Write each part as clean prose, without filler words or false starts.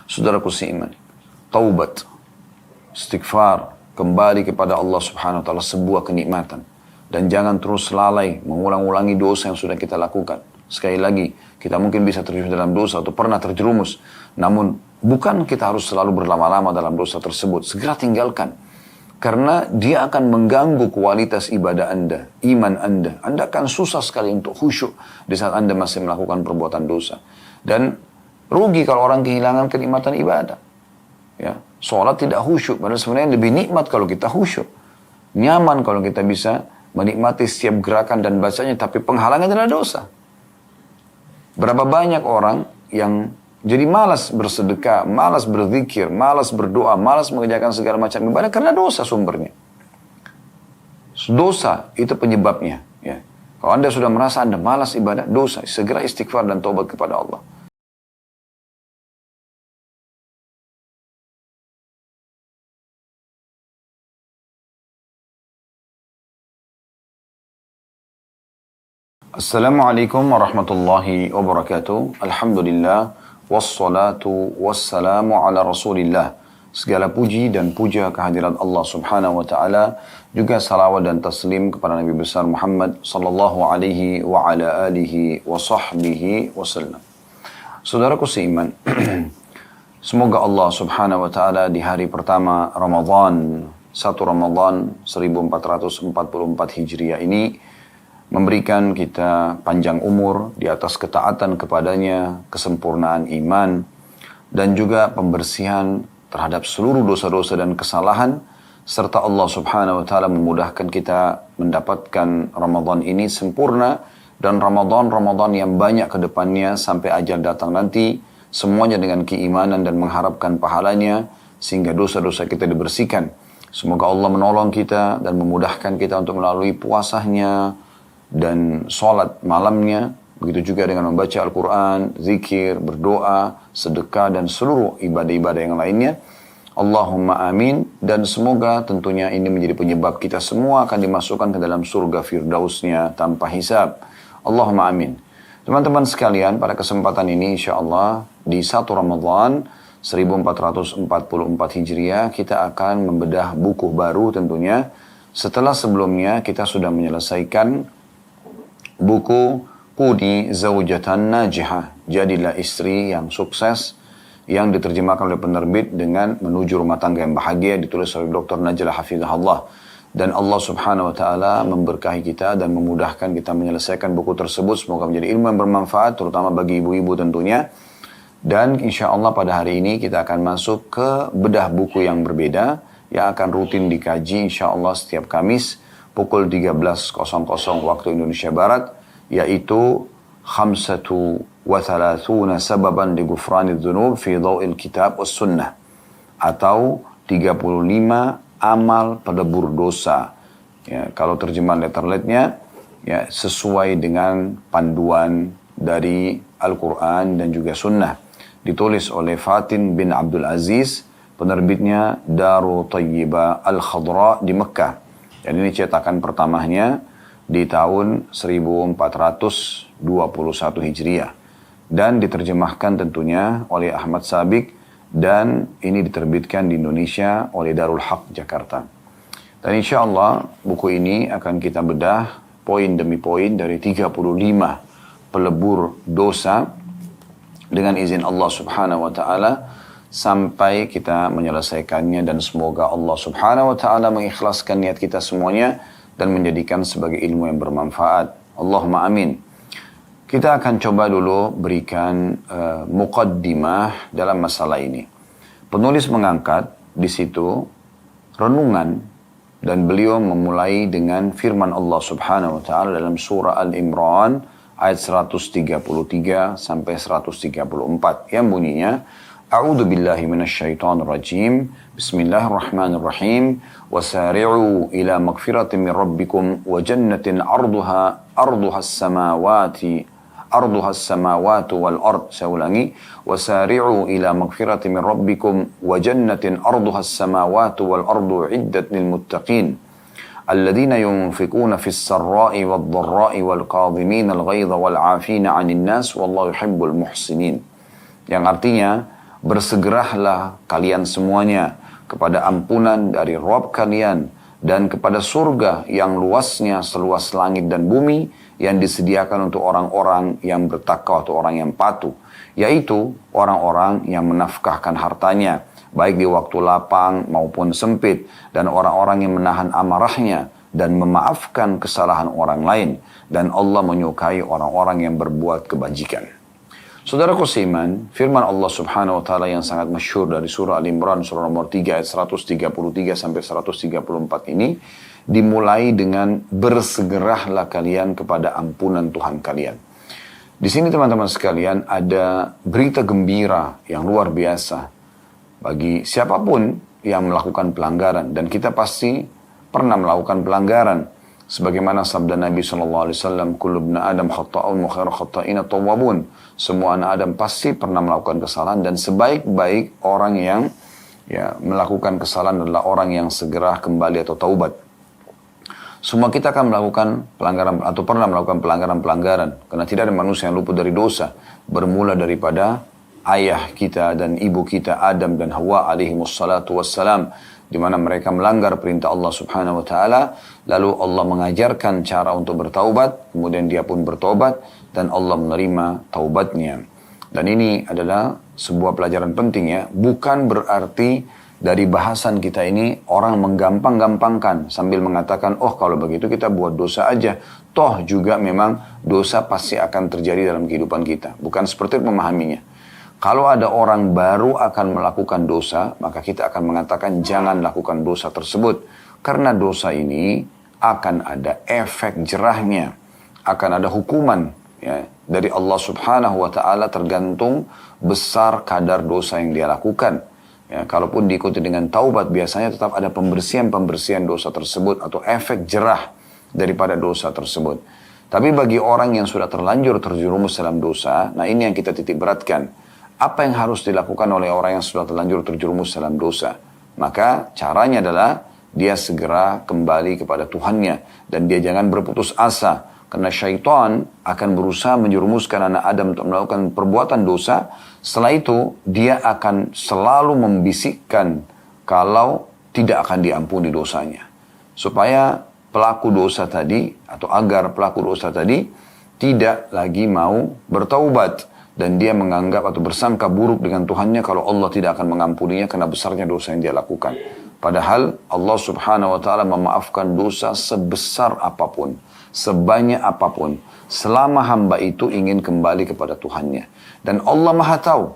Saudaraku seiman, taubat, istighfar, kembali kepada Allah Subhanahu wa taala sebuah kenikmatan. Dan jangan terus lalai mengulang-ulangi dosa yang sudah kita lakukan. Sekali lagi, kita mungkin bisa terjerumus dalam dosa atau pernah terjerumus. Namun, bukan kita harus selalu berlama-lama dalam dosa tersebut. Segera tinggalkan. Karena dia akan mengganggu kualitas ibadah Anda, iman Anda. Anda akan susah sekali untuk khusyuk di saat Anda masih melakukan perbuatan dosa. Dan rugi kalau orang kehilangan kenikmatan ibadah. Ya, sholat tidak khusyuk, padahal sebenarnya lebih nikmat kalau kita khusyuk. Nyaman kalau kita bisa menikmati setiap gerakan dan bacanya, tapi penghalangnya adalah dosa. Berapa banyak orang yang jadi malas bersedekah, malas berzikir, malas berdoa, malas mengerjakan segala macam ibadah karena dosa sumbernya. Dosa itu penyebabnya. Ya. Kalau Anda sudah merasa Anda malas ibadah, dosa, segera istighfar dan taubat kepada Allah. Assalamualaikum warahmatullahi wabarakatuh. Alhamdulillah, wassalatu wassalamu ala rasulillah. Segala puji dan puja kehadirat Allah subhanahu wa ta'ala. Juga salawat dan taslim kepada Nabi besar Muhammad sallallahu alaihi wa ala alihi wa sahbihi wasallam. Saudaraku seiman, semoga Allah subhanahu wa ta'ala di hari pertama Ramadan, 1 Ramadan 1444 Hijriah ini, memberikan kita panjang umur di atas ketaatan kepadanya, kesempurnaan iman, dan juga pembersihan terhadap seluruh dosa-dosa dan kesalahan, serta Allah subhanahu wa ta'ala memudahkan kita mendapatkan Ramadan ini sempurna, dan Ramadan yang banyak ke depannya sampai ajal datang nanti, semuanya dengan keimanan dan mengharapkan pahalanya, sehingga dosa-dosa kita dibersihkan. Semoga Allah menolong kita dan memudahkan kita untuk melalui puasanya, dan sholat malamnya, begitu juga dengan membaca Al-Quran, zikir, berdoa, sedekah, dan seluruh ibadah-ibadah yang lainnya. Allahumma amin. Dan semoga tentunya ini menjadi penyebab kita semua akan dimasukkan ke dalam surga firdausnya tanpa hisab. Allahumma amin. Teman-teman sekalian, pada kesempatan ini insya Allah di 1 Ramadan 1444 Hijriah kita akan membedah buku baru tentunya. Setelah sebelumnya kita sudah menyelesaikan buku Qudi Zawjatan Najihah, jadilah istri yang sukses, yang diterjemahkan oleh penerbit dengan Menuju Rumah Tangga yang Bahagia, ditulis oleh Dr. Najlah Hafizahullah. Dan Allah subhanahu wa ta'ala memberkahi kita dan memudahkan kita menyelesaikan buku tersebut. Semoga menjadi ilmu yang bermanfaat, terutama bagi ibu-ibu tentunya. Dan insya Allah pada hari ini kita akan masuk ke bedah buku yang berbeda, yang akan rutin dikaji insya Allah setiap Kamis, pukul 13.00 waktu Indonesia Barat, yaitu 35 sababan li ghufranidz dzunub fi dhaw'il kitab was sunnah, atau 35 amal pelebur dosa. Ya, kalau terjemahan letterletnya ya sesuai dengan panduan dari Al-Quran dan juga sunnah. Ditulis oleh Fatin bin Abdul Aziz, penerbitnya Darut Thayyibah Al-Khadra di Mekah. Dan ini cetakan pertamanya di tahun 1421 Hijriah. Dan diterjemahkan tentunya oleh Ahmad Sabiq, dan ini diterbitkan di Indonesia oleh Darul Haq Jakarta. Dan insya Allah buku ini akan kita bedah poin demi poin dari 35 pelebur dosa dengan izin Allah subhanahu wa ta'ala, sampai kita menyelesaikannya, dan semoga Allah subhanahu wa ta'ala mengikhlaskan niat kita semuanya dan menjadikan sebagai ilmu yang bermanfaat. Allahumma amin. Kita akan coba dulu berikan muqaddimah dalam masalah ini. Penulis mengangkat di situ renungan, dan beliau memulai dengan firman Allah subhanahu wa ta'ala dalam surah Al-Imran ayat 133 sampai 134 yang bunyinya, A'udzu billahi minasyaitonir rajim. Bismillahirrahmanirrahim. Wasari'u ila magfiratin min rabbikum wa jannatin 'arduha as-samawati wal ard. Saya ulangi. Wasari'u ila magfiratin min rabbikum wa jannatin 'arduha as-samawati wal ardu 'iddat lil muttaqin. Alladzina yunfikuna fis sarra'i wad dharra'i wal kadhimina al ghaidha wal 'afina 'anil nas wallahu yuhibbul muhsinin. Yang artinya, Bersegeralah kalian semuanya kepada ampunan dari Rabb kalian dan kepada surga yang luasnya seluas langit dan bumi yang disediakan untuk orang-orang yang bertakwa atau orang yang patuh, yaitu orang-orang yang menafkahkan hartanya baik di waktu lapang maupun sempit, dan orang-orang yang menahan amarahnya dan memaafkan kesalahan orang lain, dan Allah menyukai orang-orang yang berbuat kebajikan. Saudaraku seiman, firman Allah Subhanahu wa taala yang sangat masyhur dari surah Al-Imran surah nomor 3 ayat 133 sampai 134 ini dimulai dengan bersegeralah kalian kepada ampunan Tuhan kalian. Di sini teman-teman sekalian ada berita gembira yang luar biasa bagi siapapun yang melakukan pelanggaran, dan kita pasti pernah melakukan pelanggaran. Sebagaimana sabda Nabi SAW, kullu ibn Adam khata'un wa khairu khata'ina tawwabun. Semua anak Adam pasti pernah melakukan kesalahan, dan sebaik-baik orang yang melakukan kesalahan adalah orang yang segera kembali atau taubat. Semua kita akan melakukan pelanggaran atau pernah melakukan pelanggaran-pelanggaran, karena tidak ada manusia yang luput dari dosa. Bermula daripada ayah kita dan ibu kita Adam dan Hawa alaihimussalatu wassalam, di mana mereka melanggar perintah Allah Subhanahu wa taala, lalu Allah mengajarkan cara untuk bertaubat, kemudian dia pun bertobat dan Allah menerima taubatnya. Dan ini adalah sebuah pelajaran penting ya, bukan berarti dari bahasan kita ini orang menggampang-gampangkan sambil mengatakan, oh kalau begitu kita buat dosa aja, toh juga memang dosa pasti akan terjadi dalam kehidupan kita. Bukan seperti itu memahaminya. Kalau ada orang baru akan melakukan dosa, maka kita akan mengatakan jangan lakukan dosa tersebut. Karena dosa ini akan ada efek jerahnya, akan ada hukuman ya, dari Allah Subhanahu wa taala tergantung besar kadar dosa yang dia lakukan. Ya, kalaupun diikuti dengan taubat, biasanya tetap ada pembersihan dosa tersebut atau efek jerah daripada dosa tersebut. Tapi bagi orang yang sudah terlanjur terjerumus dalam dosa, nah ini yang kita titik beratkan. Apa yang harus dilakukan oleh orang yang sudah terlanjur terjerumus dalam dosa? Maka caranya adalah dia segera kembali kepada Tuhannya, dan dia jangan berputus asa, karena syaitan akan berusaha menjerumuskan anak Adam untuk melakukan perbuatan dosa. Setelah itu dia akan selalu membisikkan kalau tidak akan diampuni dosanya, supaya pelaku dosa tadi atau agar pelaku dosa tadi tidak lagi mau bertaubat. Dan dia menganggap atau bersangka buruk dengan Tuhannya kalau Allah tidak akan mengampuninya karena besarnya dosa yang dia lakukan. Padahal Allah Subhanahu wa taala memaafkan dosa sebesar apapun, sebanyak apapun, selama hamba itu ingin kembali kepada Tuhannya. Dan Allah Maha tahu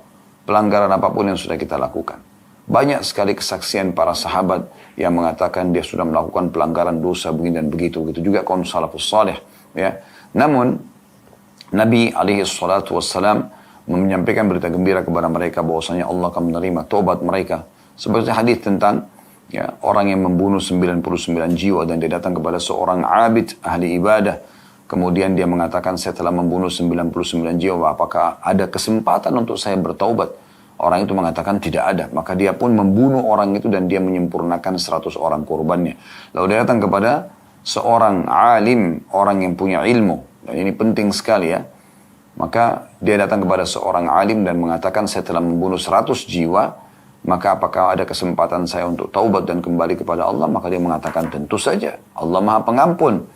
pelanggaran apapun yang sudah kita lakukan. Banyak sekali kesaksian para sahabat yang mengatakan dia sudah melakukan pelanggaran dosa begini dan begitu. Begitu juga kaum salafus salih ya. Namun Nabi SAW menyampaikan berita gembira kepada mereka bahwasanya Allah akan menerima taubat mereka. Seperti hadis tentang ya, orang yang membunuh 99 jiwa dan dia datang kepada seorang abid, ahli ibadah. Kemudian dia mengatakan, saya telah membunuh 99 jiwa, apakah ada kesempatan untuk saya bertaubat? Orang itu mengatakan tidak ada. Maka dia pun membunuh orang itu dan dia menyempurnakan 100 orang korbannya. Lalu dia datang kepada seorang alim, orang yang punya ilmu. Dan ini penting sekali ya. Maka dia datang kepada seorang alim dan mengatakan, saya telah membunuh 100 jiwa, maka apakah ada kesempatan saya untuk taubat dan kembali kepada Allah? Maka dia mengatakan, tentu saja, Allah Maha Pengampun.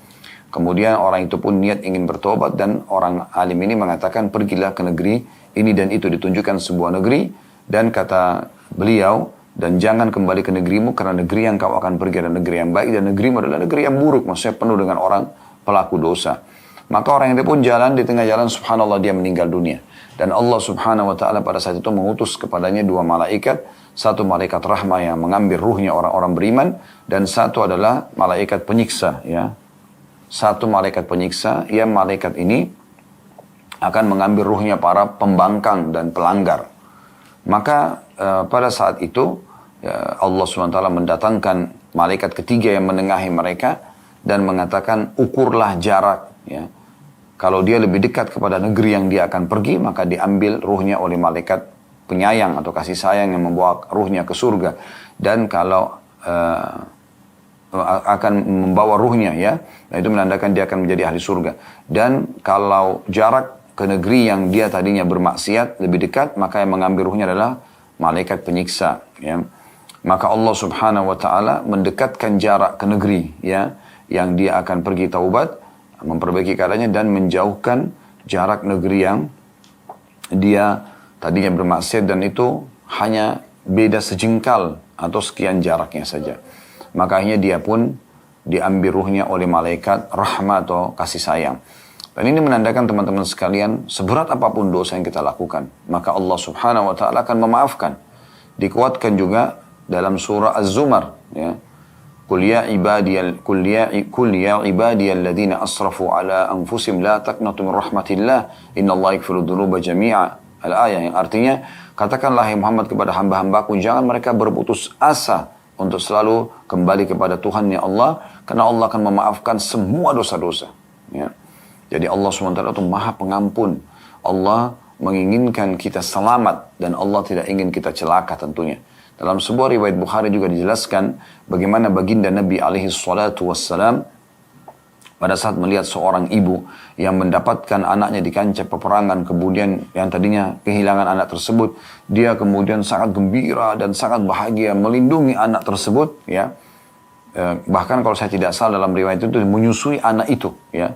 Kemudian orang itu pun niat ingin bertobat, dan orang alim ini mengatakan, pergilah ke negeri ini dan itu, ditunjukkan sebuah negeri, dan kata beliau, dan jangan kembali ke negerimu, karena negeri yang kau akan pergi adalah negeri yang baik, dan negerimu adalah negeri yang buruk, maksudnya penuh dengan orang pelaku dosa. Maka orang itu pun jalan, di tengah jalan subhanallah dia meninggal dunia. Dan Allah Subhanahu wa taala pada saat itu mengutus kepadanya 2 malaikat, satu malaikat rahmah yang mengambil ruhnya orang-orang beriman, dan satu adalah malaikat penyiksa ya. Satu malaikat penyiksa, yang malaikat ini akan mengambil ruhnya para pembangkang dan pelanggar. Maka pada saat itu Allah Subhanahu wa taala mendatangkan malaikat ketiga yang menengahi mereka dan mengatakan, ukurlah jarak ya. Kalau dia lebih dekat kepada negeri yang dia akan pergi, maka diambil ruhnya oleh malaikat penyayang atau kasih sayang yang membawa ruhnya ke surga. Dan kalau akan membawa ruhnya ya, nah itu menandakan dia akan menjadi ahli surga. Dan kalau jarak ke negeri yang dia tadinya bermaksiat lebih dekat, maka yang mengambil ruhnya adalah malaikat penyiksa, ya. Maka Allah Subhanahu wa taala mendekatkan jarak ke negeri, ya, yang dia akan pergi taubat, memperbaiki keadaannya dan menjauhkan jarak negeri yang dia tadinya bermaksiat, dan itu hanya beda sejengkal atau sekian jaraknya saja. Makanya dia pun diambil ruhnya oleh malaikat rahmat atau kasih sayang. Dan ini menandakan teman-teman sekalian, seberat apapun dosa yang kita lakukan, maka Allah Subhanahu wa taala akan memaafkan. Dikuatkan juga dalam surah Az-Zumar, ya. Qul ya ibadiyalladzina asrafu ala anfusihim la taqnatu min rahmatillah innallaha yaghfiru dzunuba jami'a. Al-ayah, yang artinya, katakanlah ya Muhammad kepada hamba-hambaku, jangan mereka berputus asa untuk selalu kembali kepada Tuhan ya Allah, karena Allah akan memaafkan semua dosa-dosa, ya. Jadi Allah SWT itu maha pengampun. Allah menginginkan kita selamat dan Allah tidak ingin kita celaka tentunya. Dalam sebuah riwayat Bukhari juga dijelaskan bagaimana baginda Nabi SAW pada saat melihat seorang ibu yang mendapatkan anaknya di kancah peperangan, kemudian yang tadinya kehilangan anak tersebut, dia kemudian sangat gembira dan sangat bahagia melindungi anak tersebut, ya. Bahkan kalau saya tidak salah dalam riwayat itu menyusui anak itu, ya.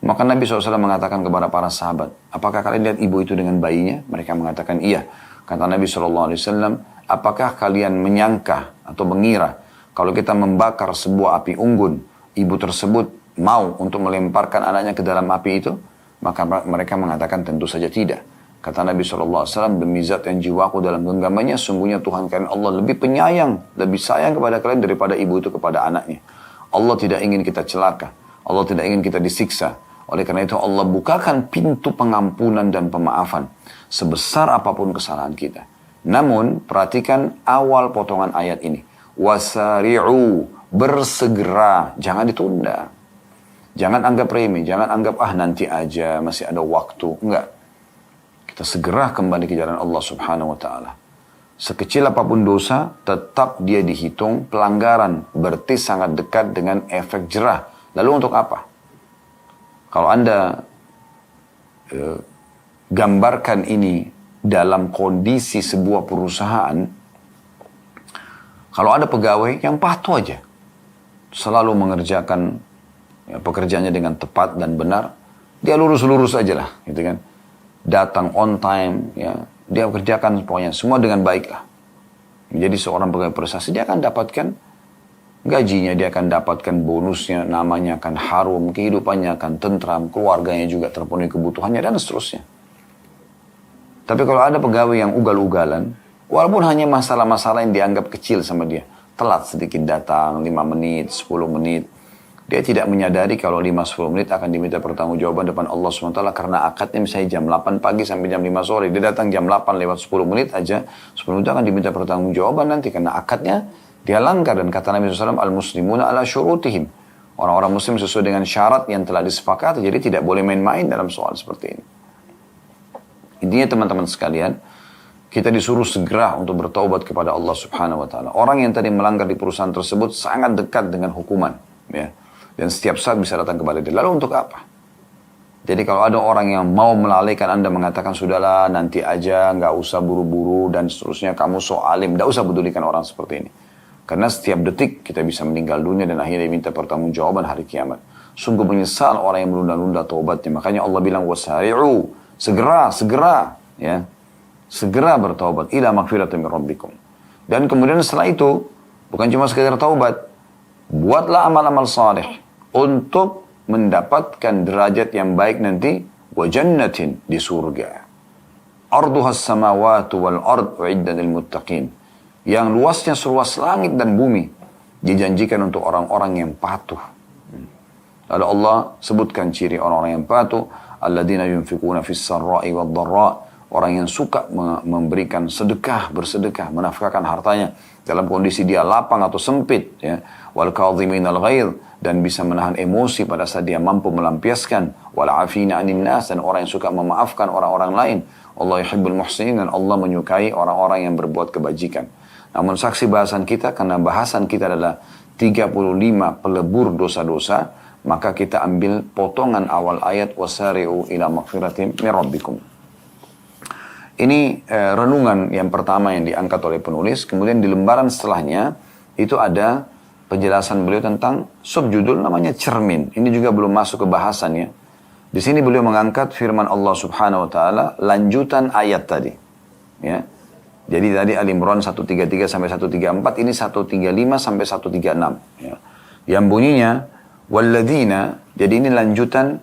Maka Nabi SAW mengatakan kepada para sahabat, apakah kalian lihat ibu itu dengan bayinya? Mereka mengatakan iya. Kata Nabi SAW, apakah kalian menyangka atau mengira kalau kita membakar sebuah api unggun, ibu tersebut mau untuk melemparkan anaknya ke dalam api itu? Maka mereka mengatakan tentu saja tidak. Kata Nabi SAW, demi zat yang jiwaku dalam genggamannya, sungguhnya Tuhan kalian Allah lebih penyayang, lebih sayang kepada kalian daripada ibu itu kepada anaknya. Allah tidak ingin kita celaka. Allah tidak ingin kita disiksa. Oleh karena itu Allah bukakan pintu pengampunan dan pemaafan sebesar apapun kesalahan kita. Namun perhatikan awal potongan ayat ini. Wasari'u, bersegera, jangan ditunda. Jangan anggap remeh, jangan anggap nanti aja, masih ada waktu. Enggak. Kita segera kembali ke jalan Allah Subhanahu wa taala. Sekecil apapun dosa, tetap dia dihitung pelanggaran, berarti sangat dekat dengan efek jerah. Lalu untuk apa? Kalau Anda gambarkan ini dalam kondisi sebuah perusahaan, kalau ada pegawai yang patuh aja, selalu mengerjakan pekerjaannya dengan tepat dan benar, dia lurus-lurus aja lah, gitu kan. Datang on time, ya, dia kerjakan pokoknya semua dengan baik lah. Menjadi seorang pegawai prestasi, dia akan dapatkan gajinya, dia akan dapatkan bonusnya, namanya akan harum, kehidupannya akan tentram, keluarganya juga terpenuhi kebutuhannya, dan seterusnya. Tapi kalau ada pegawai yang ugal-ugalan, walaupun hanya masalah-masalah yang dianggap kecil sama dia, telat sedikit datang, 5 menit, 10 menit, dia tidak menyadari kalau 5-10 menit akan diminta pertanggungjawaban depan Allah SWT karena akadnya misalnya jam 8 pagi sampai jam 5 sore. Dia datang jam 8 lewat 10 menit aja, 10 menit akan diminta pertanggungjawaban nanti karena akadnya dia langgar. Dan kata Nabi SAW, al-muslimuna ala syurutihim. Orang-orang muslim sesuai dengan syarat yang telah disepakati. Jadi tidak boleh main-main dalam soal seperti ini. Intinya teman-teman sekalian, kita disuruh segera untuk bertaubat kepada Allah Subhanahu wa taala. Orang yang tadi melanggar di perusahaan tersebut sangat dekat dengan hukuman, ya. Dan setiap saat bisa datang kepada dia. Lalu untuk apa? Jadi kalau ada orang yang mau melalaikan Anda, mengatakan sudahlah nanti aja, nggak usah buru-buru dan seterusnya, kamu so alim, nggak usah pedulikan orang seperti ini. Karena setiap detik kita bisa meninggal dunia dan akhirnya diminta pertanggungjawaban hari kiamat. Sungguh menyesal orang yang menunda-nunda taubatnya. Makanya Allah bilang wasari'u, segera, ya. Segera bertaubat ila magfiratin min rabbikum. Dan kemudian setelah itu bukan cuma sekedar taubat, buatlah amal-amal saleh untuk mendapatkan derajat yang baik nanti, wa jannatin, di surga. Arduhas samawati wal ard uiddat lil muttaqin. Yang luasnya seluas langit dan bumi, dijanjikan untuk orang-orang yang patuh. Lalu Allah sebutkan ciri orang-orang yang patuh, alladzina yunfikuna fis sarra'i wad dharra, orang yang suka memberikan sedekah, bersedekah, menafkahkan hartanya dalam kondisi dia lapang atau sempit, ya. Wal kadhiminal ghaidh, dan bisa menahan emosi pada saat dia mampu melampiaskan. Wal afina 'anil nas, dan orang yang suka memaafkan orang-orang lain. Allah yuhibbul muhsinin, dan Allah menyukai orang-orang yang berbuat kebajikan. Namun saksi bahasan kita, karena bahasan kita adalah 35 pelebur dosa-dosa, maka kita ambil potongan awal ayat wasari'u ila maghfiratin min rabbikum. Ini renungan yang pertama yang diangkat oleh penulis. Kemudian di lembaran setelahnya itu ada penjelasan beliau tentang subjudul namanya cermin. Ini juga belum masuk ke bahasannya. Di sini beliau mengangkat firman Allah Subhanahu wa taala lanjutan ayat tadi. Ya. Jadi tadi Al Imran 133 sampai 134, ini 135 sampai 136. Ya. Yang bunyinya walladzina, jadi ini lanjutan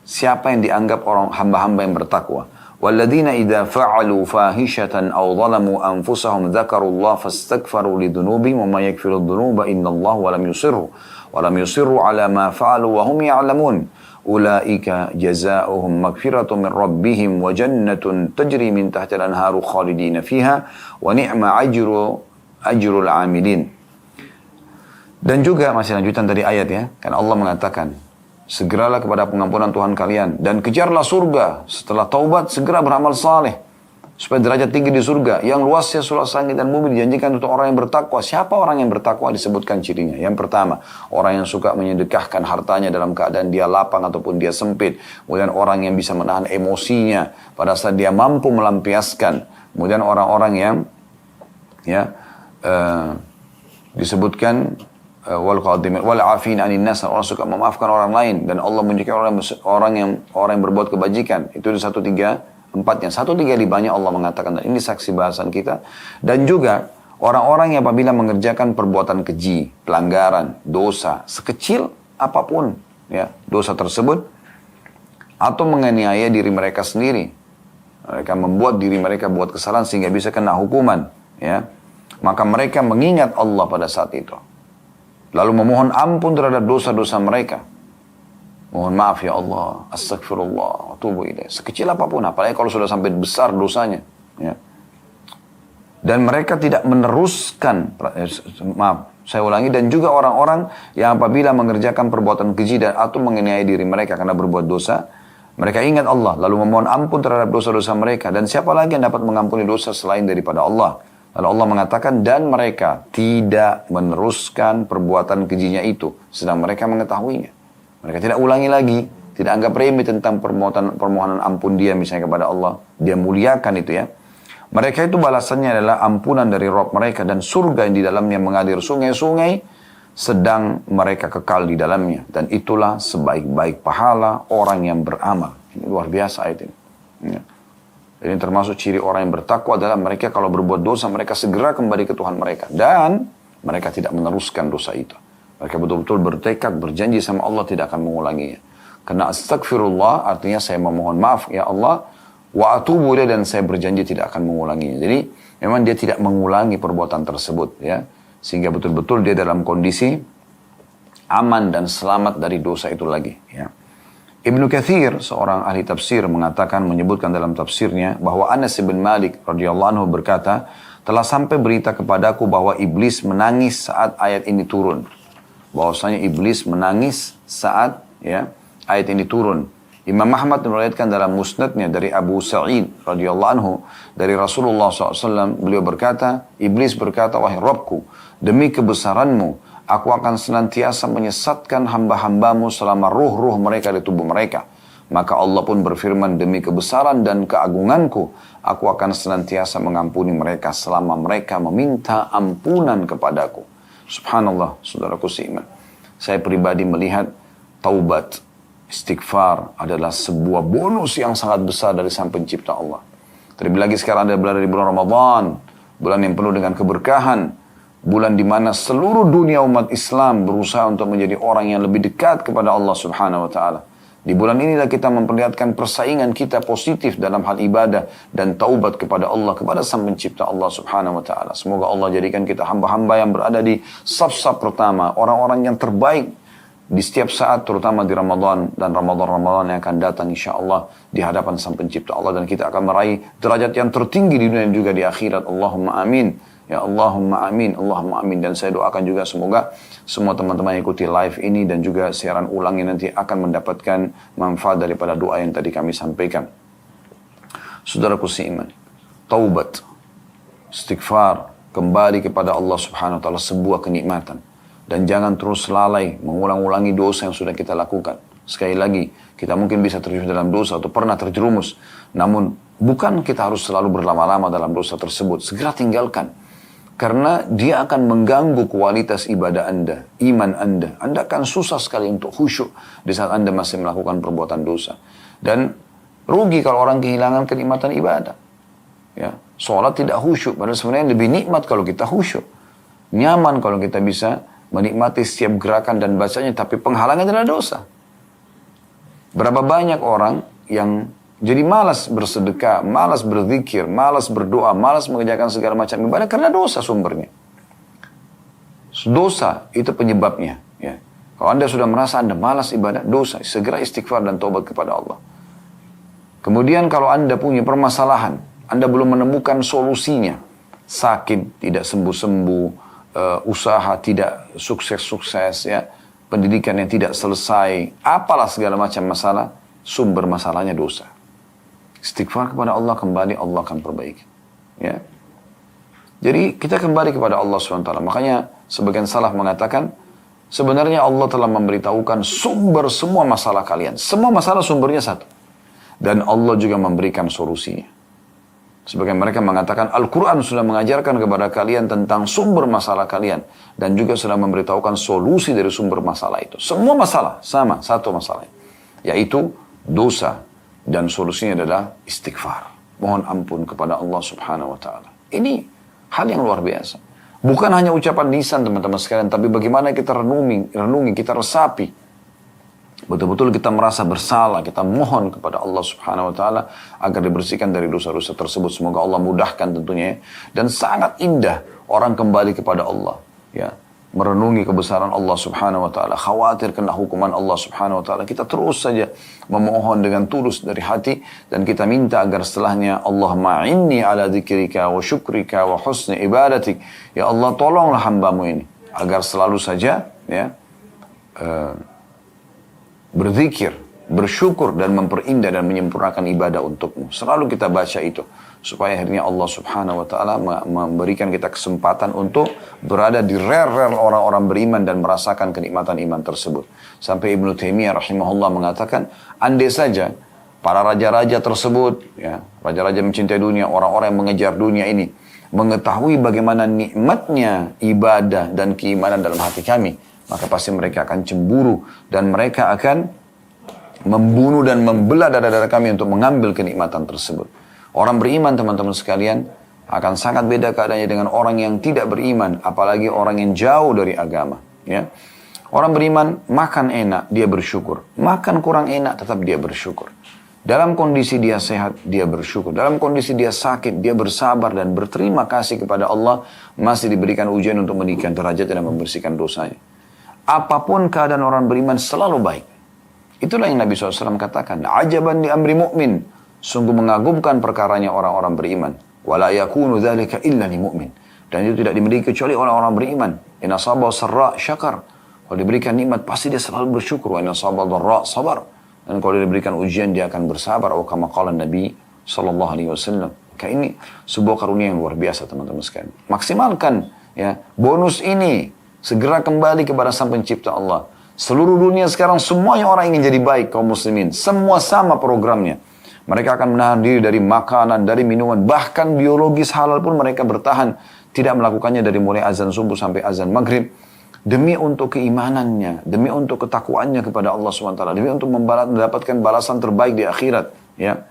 siapa yang dianggap orang hamba-hamba yang bertakwa. Walladzina idza fa'alu fahishatan aw zalamu anfusahum dzakarullaha fastaghfaru lidzunubihim wa may yaghfiru dzunuba innallaha wa lam yusirru ala ma fa'alu wa hum ya'lamun. Ulaika jazaohum maghfiratun min rabbihim wa jannatun tajri min tahtiha al-anharu khalidina fiha wa ni'ma ajrul amilin. Dan juga masih lanjutan dari ayat ya, kan Allah mengatakan, segeralah kepada pengampunan Tuhan kalian dan kejarlah surga. Setelah taubat segera beramal saleh supaya derajat tinggi di surga yang luasnya seluas langit dan bumi dijanjikan untuk orang yang bertakwa. Siapa orang yang bertakwa? Disebutkan cirinya. Yang pertama, orang yang suka menyedekahkan hartanya dalam keadaan dia lapang ataupun dia sempit. Kemudian orang yang bisa menahan emosinya pada saat dia mampu melampiaskan. Kemudian orang-orang yang disebutkan wal afin anin nas, orang suka memaafkan orang lain dan Allah menunjukkan orang yang berbuat kebajikan. Itu di 134-nya. 135 Allah mengatakan, dan ini saksi bahasan kita. Dan juga orang-orang yang apabila mengerjakan perbuatan keji, pelanggaran, dosa, sekecil apapun ya, dosa tersebut, atau menganiaya diri mereka sendiri. Mereka membuat diri mereka buat kesalahan sehingga bisa kena hukuman, ya. Maka mereka mengingat Allah pada saat itu. Lalu memohon ampun terhadap dosa-dosa mereka. Mohon maaf ya Allah, astagfirullah, tubuh ilaih. Sekecil apapun, apalagi kalau sudah sampai besar dosanya. Ya. Dan mereka tidak meneruskan, saya ulangi, dan juga orang-orang yang apabila mengerjakan perbuatan keji dan atau menganiaya diri mereka karena berbuat dosa, mereka ingat Allah, lalu memohon ampun terhadap dosa-dosa mereka. Dan siapa lagi yang dapat mengampuni dosa selain daripada Allah? Lalu Allah mengatakan, dan mereka tidak meneruskan perbuatan kejinya itu, sedang mereka mengetahuinya. Mereka tidak ulangi lagi, tidak anggap remeh tentang permohonan ampun dia misalnya kepada Allah. Dia muliakan itu ya. Mereka itu balasannya adalah ampunan dari Rabb mereka dan surga yang di dalamnya mengalir sungai-sungai sedang mereka kekal di dalamnya. Dan itulah sebaik-baik pahala orang yang beramal. Ini luar biasa ayat ini. Ya. Ini termasuk ciri orang yang bertakwa adalah mereka kalau berbuat dosa mereka segera kembali ke Tuhan mereka. Dan mereka tidak meneruskan dosa itu. Mereka betul-betul bertekad, berjanji sama Allah tidak akan mengulanginya. Karena astagfirullah artinya saya memohon maaf ya Allah. Wa atubu ilaih, dan saya berjanji tidak akan mengulanginya. Jadi memang dia tidak mengulangi perbuatan tersebut ya. Sehingga betul-betul dia dalam kondisi aman dan selamat dari dosa itu lagi ya. Ibnu Katsir, seorang ahli tafsir, menyebutkan dalam tafsirnya bahwa Anas bin Malik radhiyallahu anhu berkata, telah sampai berita kepadaku bahwa iblis menangis saat ayat ini turun. Bahwasanya iblis menangis saat ya ayat ini turun. Imam Ahmad meriwayatkan dalam musnadnya dari Abu Sa'id radhiyallahu anhu dari Rasulullah SAW, beliau berkata, iblis berkata, wahai Rabbku, demi kebesaranmu, aku akan senantiasa menyesatkan hamba-hambamu selama ruh-ruh mereka di tubuh mereka. Maka Allah pun berfirman, demi kebesaran dan keagunganku, aku akan senantiasa mengampuni mereka selama mereka meminta ampunan kepadaku. Subhanallah, saudaraku seiman. Saya pribadi melihat taubat, istighfar adalah sebuah bonus yang sangat besar dari Sang Pencipta Allah. Terlebih lagi sekarang ada berada di bulan Ramadan, bulan yang penuh dengan keberkahan, bulan di mana seluruh dunia umat Islam berusaha untuk menjadi orang yang lebih dekat kepada Allah Subhanahu wa taala. Di bulan inilah kita memperlihatkan persaingan kita positif dalam hal ibadah dan taubat kepada Allah, kepada Sang Pencipta Allah Subhanahu wa taala. Semoga Allah jadikan kita hamba-hamba yang berada di saf-saf pertama, orang-orang yang terbaik di setiap saat, terutama di Ramadan dan Ramadan yang akan datang insyaallah di hadapan Sang Pencipta Allah, dan kita akan meraih derajat yang tertinggi di dunia dan juga di akhirat. Allahumma amin. Ya Allahumma amin, Allahumma amin. Dan saya doakan juga semoga semua teman-teman yang ikuti live ini dan juga siaran ulang ini nanti akan mendapatkan manfaat daripada doa yang tadi kami sampaikan. Saudaraku seiman, taubat, istighfar, kembali kepada Allah Subhanahu wa taala sebuah kenikmatan. Dan jangan terus lalai mengulang-ulangi dosa yang sudah kita lakukan. Sekali lagi, kita mungkin bisa terjerumus dalam dosa atau pernah terjerumus. Namun bukan kita harus selalu berlama-lama dalam dosa tersebut. Segera tinggalkan. Karena dia akan mengganggu kualitas ibadah Anda, iman Anda. Anda akan susah sekali untuk khusyuk di saat Anda masih melakukan perbuatan dosa. Dan rugi kalau orang kehilangan kenikmatan ibadah. Ya, sholat tidak khusyuk, padahal sebenarnya lebih nikmat kalau kita khusyuk. Nyaman kalau kita bisa menikmati setiap gerakan dan bacanya, tapi penghalangnya adalah dosa. Berapa banyak orang yang jadi malas bersedekah, malas berzikir, malas berdoa, malas mengerjakan segala macam ibadah karena dosa sumbernya. Dosa itu penyebabnya. Ya. Kalau Anda sudah merasa Anda malas ibadah, dosa, segera istighfar dan taubat kepada Allah. Kemudian kalau Anda punya permasalahan, Anda belum menemukan solusinya, sakit, tidak sembuh-sembuh, usaha tidak sukses-sukses, ya, pendidikan yang tidak selesai, apalah segala macam masalah, sumber masalahnya dosa. Istighfar kepada Allah, kembali Allah akan perbaiki. Ya. Jadi kita kembali kepada Allah SWT. Makanya sebagian salaf mengatakan, sebenarnya Allah telah memberitahukan sumber semua masalah kalian. Semua masalah sumbernya satu. Dan Allah juga memberikan solusinya. Sebagian mereka mengatakan, Al-Quran sudah mengajarkan kepada kalian tentang sumber masalah kalian. Dan juga sudah memberitahukan solusi dari sumber masalah itu. Semua masalah sama, satu masalah. Yaitu dosa. Dan solusinya adalah istighfar. Mohon ampun kepada Allah Subhanahu wa Ta'ala. Ini hal yang luar biasa. Bukan hanya ucapan lisan teman-teman sekalian, tapi bagaimana kita renungi, kita resapi. Betul-betul kita merasa bersalah, kita mohon kepada Allah Subhanahu wa Ta'ala agar dibersihkan dari dosa-dosa tersebut. Semoga Allah mudahkan tentunya. Dan sangat indah orang kembali kepada Allah. Ya. Merenungi kebesaran Allah Subhanahu wa Ta'ala, khawatir kena hukuman Allah Subhanahu wa Ta'ala, kita terus saja memohon dengan tulus dari hati, dan kita minta agar setelahnya, Allahumma inni ala dzikrika wa syukrika wa husni ibadatik. Ya Allah, tolonglah hambamu ini agar selalu saja ya berzikir, bersyukur dan memperindah dan menyempurnakan ibadah untukmu. Selalu kita baca itu supaya akhirnya Allah Subhanahu wa Ta'ala memberikan kita kesempatan untuk berada di rel-rel orang-orang beriman dan merasakan kenikmatan iman tersebut. Sampai Ibnu Taimiyah rahimahullah mengatakan, andai saja para raja-raja tersebut, ya, raja-raja mencintai dunia, orang-orang yang mengejar dunia ini, mengetahui bagaimana nikmatnya ibadah dan keimanan dalam hati kami, maka pasti mereka akan cemburu dan mereka akan membunuh dan membelah dada-dada kami untuk mengambil kenikmatan tersebut. Orang beriman teman-teman sekalian akan sangat beda keadaannya dengan orang yang tidak beriman, apalagi orang yang jauh dari agama. Ya. Orang beriman makan enak, dia bersyukur. Makan kurang enak, tetap dia bersyukur. Dalam kondisi dia sehat, dia bersyukur. Dalam kondisi dia sakit, dia bersabar dan berterima kasih kepada Allah, masih diberikan ujian untuk meninggikan derajat dan membersihkan dosanya. Apapun keadaan orang beriman selalu baik. Itulah yang Nabi SAW katakan, ajaban di amri mu'min. Sungguh mengagumkan perkaranya orang-orang beriman. Wala yakunu dzalika illa lil mu'min. Dan itu tidak dimiliki kecuali orang-orang beriman. In asaba sarra syakar. Kalau diberikan nikmat pasti dia selalu bersyukur. Wa in asaba dharra sabar. Dan kalau diberikan ujian dia akan bersabar. Wa kama qala Nabi sallallahu alaihi wasallam. Kayak ini sebuah karunia yang luar biasa teman-teman sekalian. Maksimalkan ya bonus ini. Segera kembali kepada Sang Pencipta Allah. Seluruh dunia sekarang semuanya orang ingin jadi baik kaum muslimin. Semua sama programnya. Mereka akan menahan diri dari makanan, dari minuman, bahkan biologis halal pun mereka bertahan. Tidak melakukannya dari mulai azan subuh sampai azan maghrib. Demi untuk keimanannya, demi untuk ketakwaannya kepada Allah SWT. Demi untuk mendapatkan balasan terbaik di akhirat. Ya.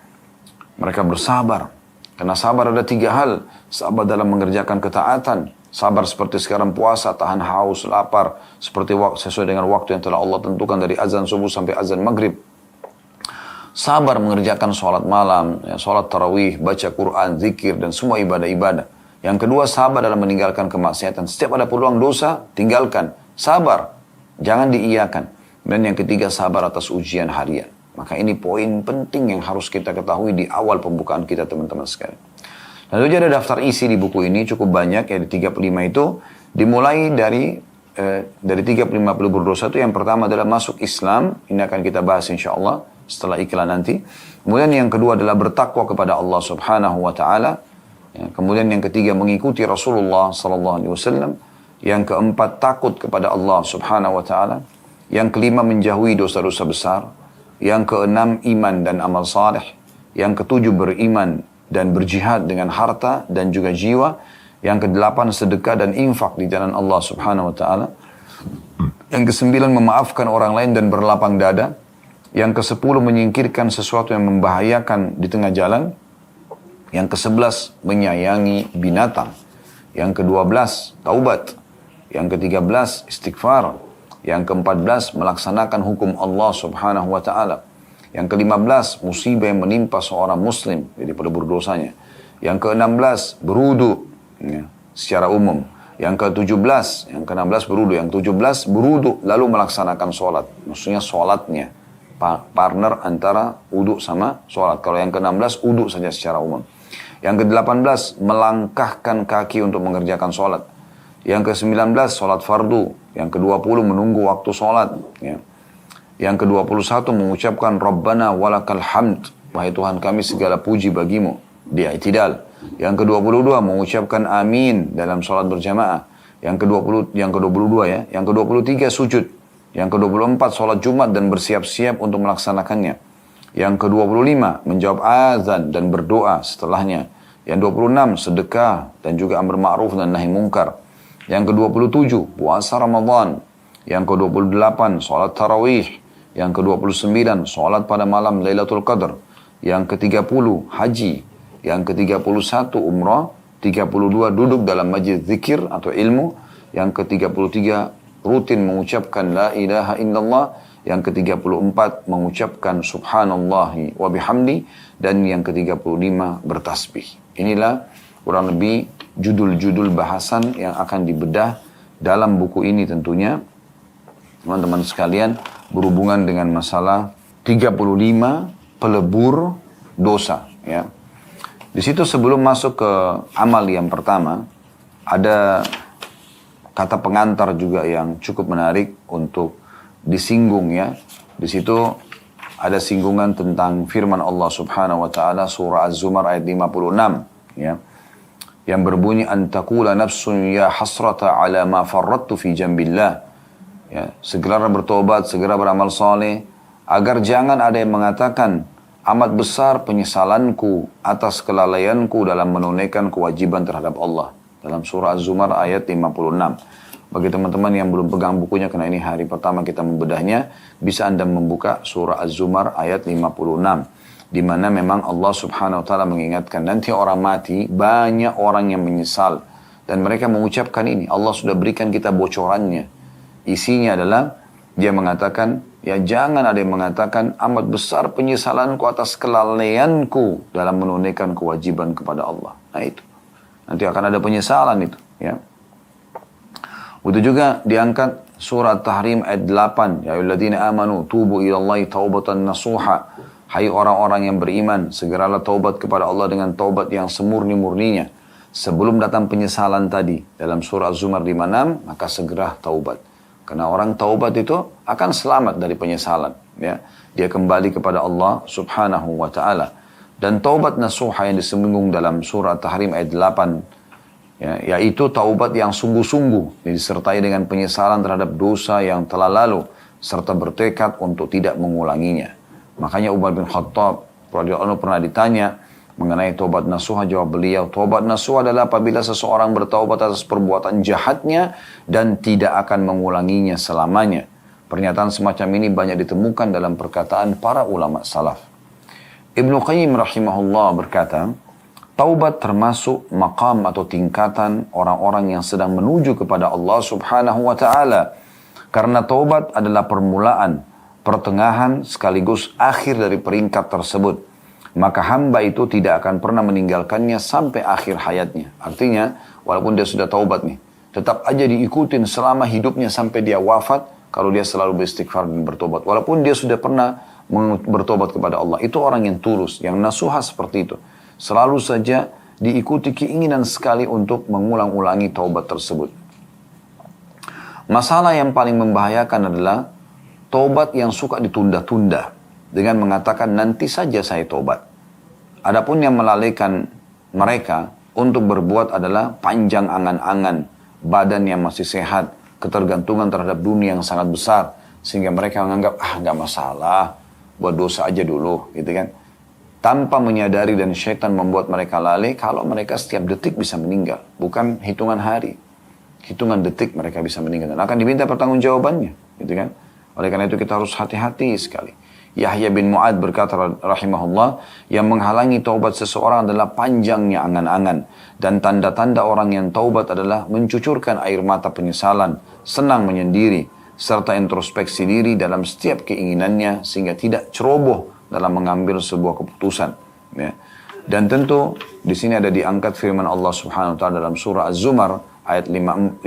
Mereka bersabar. Karena sabar ada 3 hal. Sabar dalam mengerjakan ketaatan. Sabar seperti sekarang puasa, tahan haus, lapar. Seperti sesuai dengan waktu yang telah Allah tentukan dari azan subuh sampai azan maghrib. Sabar mengerjakan sholat malam, ya, sholat tarawih, baca Quran, zikir, dan semua ibadah-ibadah. Yang kedua, sabar dalam meninggalkan kemaksiatan. Setiap ada peluang dosa, tinggalkan. Sabar, jangan diiyakan. Dan yang ketiga, sabar atas ujian harian. Maka ini poin penting yang harus kita ketahui di awal pembukaan kita teman-teman sekalian. Lalu ada daftar isi di buku ini, cukup banyak, ya, di 35 itu. Dimulai dari 35 pelebur dosa itu, yang pertama adalah masuk Islam. Ini akan kita bahas insya Allah setelah iklan nanti. Kemudian yang kedua adalah bertakwa kepada Allah Subhanahu wa Ta'ala. Ya, kemudian yang ketiga mengikuti Rasulullah sallallahu alaihi wasallam. Yang keempat takut kepada Allah Subhanahu wa Ta'ala. Yang kelima menjauhi dosa-dosa besar. Yang keenam iman dan amal saleh. Yang ketujuh beriman dan berjihad dengan harta dan juga jiwa. Yang kedelapan sedekah dan infak di jalan Allah subhanahu wa ta'ala. Yang kesembilan memaafkan orang lain dan berlapang dada. Yang kesepuluh menyingkirkan sesuatu yang membahayakan di tengah jalan. Yang kesebelas menyayangi binatang. Yang kedua belas taubat. Yang ketiga belas istighfar. Yang keempat belas melaksanakan hukum Allah subhanahu wa ta'ala. Yang kelima belas musibah yang menimpa seorang muslim daripada berdosanya. Yang keenam belas berudu ya, secara umum. Yang ke-17, yang ke-16 berudu. Yang 17 berudu lalu melaksanakan sholat. Maksudnya sholatnya. Partner antara udu sama sholat. Kalau yang ke-16 udu saja secara umum. Yang ke-18 melangkahkan kaki untuk mengerjakan sholat. Yang ke-19 sholat fardu. Yang ke-20 menunggu waktu sholat. Ya. Yang ke-21 mengucapkan Rabbana walakal hamd. Wahai Tuhan kami segala puji bagimu. Di i'tidal. Yang ke-22 mengucapkan amin dalam sholat berjamaah. Yang ke-22 ya. Yang ke-23 sujud. Yang ke-24 sholat Jumat dan bersiap-siap untuk melaksanakannya. Yang ke-25 menjawab azan dan berdoa setelahnya. Yang 26 sedekah dan juga amar ma'ruf dan nahi mungkar. Yang ke-27 puasa Ramadan. Yang ke-28 sholat tarawih. Yang ke-29 sholat pada malam Lailatul Qadar. Yang ke-30 haji. Yang ke-31 umrah. 32 duduk dalam majlis zikir atau ilmu. Yang ke-33 rutin mengucapkan la ilaha illallah. Yang ke-34 mengucapkan subhanallahi wa bihamdi. Dan yang ke-35 bertasbih. Inilah kurang lebih judul-judul bahasan yang akan dibedah dalam buku ini tentunya. Teman-teman sekalian berhubungan dengan masalah 35 pelebur dosa. Ya. Di situ sebelum masuk ke amal yang pertama, ada kata pengantar juga yang cukup menarik untuk disinggung ya. Di situ ada singgungan tentang firman Allah Subhanahu wa taala surah Az-Zumar ayat 56 ya. Yang berbunyi antakula nafsun ya hasrata ala ma farrattu fi jambillah. Ya, segera bertobat, segera beramal saleh agar jangan ada yang mengatakan amat besar penyesalanku atas kelalaianku dalam menunaikan kewajiban terhadap Allah. Dalam surah Az-Zumar ayat 56. Bagi teman-teman yang belum pegang bukunya, karena ini hari pertama kita membedahnya, bisa Anda membuka surah Az-Zumar ayat 56. Di mana memang Allah subhanahu wa ta'ala mengingatkan, nanti orang mati, banyak orang yang menyesal. Dan mereka mengucapkan ini, Allah sudah berikan kita bocorannya. Isinya adalah, dia mengatakan, ya jangan ada yang mengatakan, amat besar penyesalanku atas kelalaianku dalam menunaikan kewajiban kepada Allah. Nah itu. Nanti akan ada penyesalan itu. Ya. Itu juga diangkat surat Tahrim ayat 8. Ya ayyuhalladzina amanu tubu ilallahi taubatan nasuha. Hai orang-orang yang beriman, segeralah taubat kepada Allah dengan taubat yang semurni-murninya. Sebelum datang penyesalan tadi dalam surah Az-Zumar 56, maka segera taubat. Karena orang taubat itu akan selamat dari penyesalan. Ya. Dia kembali kepada Allah subhanahu wa ta'ala. Dan taubat nasuha yang disinggung dalam surah Tahrim ayat 8. Ya, yaitu taubat yang sungguh-sungguh. Disertai dengan penyesalan terhadap dosa yang telah lalu. Serta bertekad untuk tidak mengulanginya. Makanya Umar bin Khattab radhiyallahu anhu pernah ditanya mengenai taubat nasuha, jawab beliau, taubat nasuha adalah apabila seseorang bertaubat atas perbuatan jahatnya dan tidak akan mengulanginya selamanya. Pernyataan semacam ini banyak ditemukan dalam perkataan para ulama salaf. Ibnu Qayyim rahimahullah berkata, taubat termasuk maqam atau tingkatan orang-orang yang sedang menuju kepada Allah subhanahu wa ta'ala. Karena taubat adalah permulaan, pertengahan sekaligus akhir dari peringkat tersebut. Maka hamba itu tidak akan pernah meninggalkannya sampai akhir hayatnya. Artinya, walaupun dia sudah taubat nih, tetap aja diikutin selama hidupnya sampai dia wafat, kalau dia selalu beristighfar dan bertobat. Walaupun dia sudah pernah bertobat kepada Allah. Itu orang yang tulus, yang nasuha seperti itu. Selalu saja diikuti keinginan sekali untuk mengulang-ulangi taubat tersebut. Masalah yang paling membahayakan adalah taubat yang suka ditunda-tunda dengan mengatakan nanti saja saya taubat. Adapun yang melalaikan mereka untuk berbuat adalah panjang angan-angan, badan yang masih sehat, ketergantungan terhadap dunia yang sangat besar, sehingga mereka menganggap nggak masalah, buat dosa aja dulu, gitu kan. tanpa menyadari dan syaitan membuat mereka lalai kalau mereka setiap detik bisa meninggal. Bukan hitungan hari. Hitungan detik mereka bisa meninggal. Dan akan diminta pertanggungjawabannya. Gitu kan? Oleh karena itu kita harus hati-hati sekali. Yahya bin Mu'ad berkata rahimahullah, yang menghalangi taubat seseorang adalah panjangnya angan-angan. Dan tanda-tanda orang yang taubat adalah mencucurkan air mata penyesalan, senang menyendiri, serta introspeksi diri dalam setiap keinginannya sehingga tidak ceroboh dalam mengambil sebuah keputusan. Ya. Dan tentu di sini ada diangkat firman Allah Subhanahu wa taala dalam surah Az-Zumar ayat 53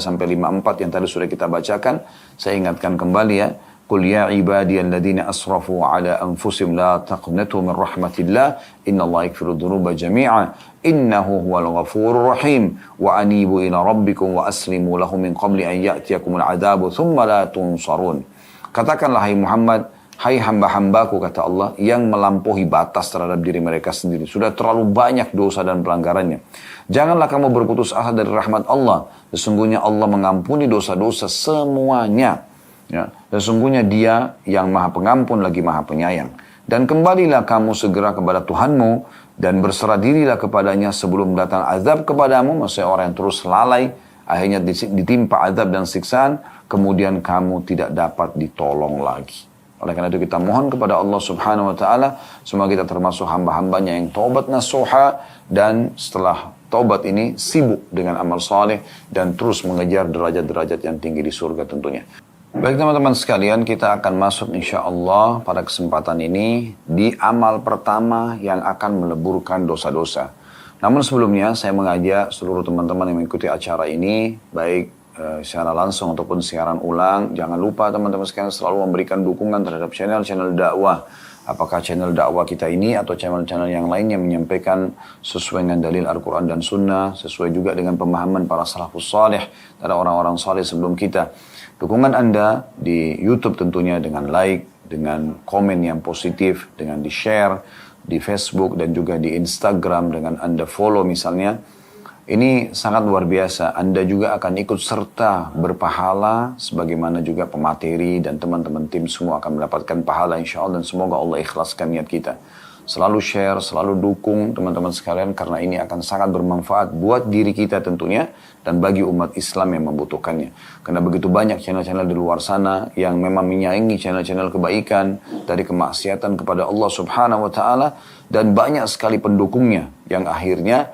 sampai 54 yang tadi sudah kita bacakan. Saya ingatkan kembali ya. Qul ya ibadiyalladzina asrafu ala anfusihim la taqnatu min rahmatillah innallaha yaghfiru dzunuba jami'a innahu huwal ghafurur rahim wa anibu ila rabbikum wa aslimu lahu min qabli an ya'tiyakumul adzabu thumma la tunsarun. Katakanlah hai Muhammad, hai hamba-hambaku kata Allah yang melampaui batas terhadap diri mereka sendiri. Sudah terlalu banyak dosa dan pelanggarannya. Janganlah kamu berputus asa dari rahmat Allah. Sesungguhnya Allah mengampuni dosa-dosa semuanya. Ya, sesungguhnya Dia yang Maha Pengampun lagi Maha Penyayang. Dan kembalilah kamu segera kepada Tuhanmu dan berserah dirilah kepadanya sebelum datang azab kepadamu. Maksudnya orang yang terus lalai, akhirnya ditimpa azab dan siksaan, kemudian kamu tidak dapat ditolong lagi. Oleh karena itu kita mohon kepada Allah Subhanahu wa taala semoga kita termasuk hamba-hambanya yang taubat nasuha dan setelah taubat ini sibuk dengan amal saleh dan terus mengejar derajat-derajat yang tinggi di surga tentunya. Baik teman-teman sekalian, kita akan masuk insyaAllah pada kesempatan ini di amal pertama yang akan meleburkan dosa-dosa. Namun sebelumnya saya mengajak seluruh teman-teman yang mengikuti acara ini, baik secara langsung ataupun siaran ulang, jangan lupa teman-teman sekalian selalu memberikan dukungan terhadap channel-channel dakwah. Apakah channel dakwah kita ini atau channel-channel yang lain yang menyampaikan sesuai dengan dalil Al-Quran dan Sunnah, sesuai juga dengan pemahaman para salafus salih dan orang-orang salih sebelum kita. Dukungan Anda di YouTube tentunya dengan like, dengan komen yang positif, dengan di-share di Facebook dan juga di Instagram, dengan Anda follow misalnya. Ini sangat luar biasa. Anda juga akan ikut serta berpahala sebagaimana juga pemateri dan teman-teman tim semua akan mendapatkan pahala insya Allah dan semoga Allah ikhlaskan niat kita. Selalu share, selalu dukung teman-teman sekalian karena ini akan sangat bermanfaat buat diri kita tentunya dan bagi umat Islam yang membutuhkannya. Karena begitu banyak channel-channel di luar sana yang memang menyaingi channel-channel kebaikan dari kemaksiatan kepada Allah Subhanahu wa taala dan banyak sekali pendukungnya yang akhirnya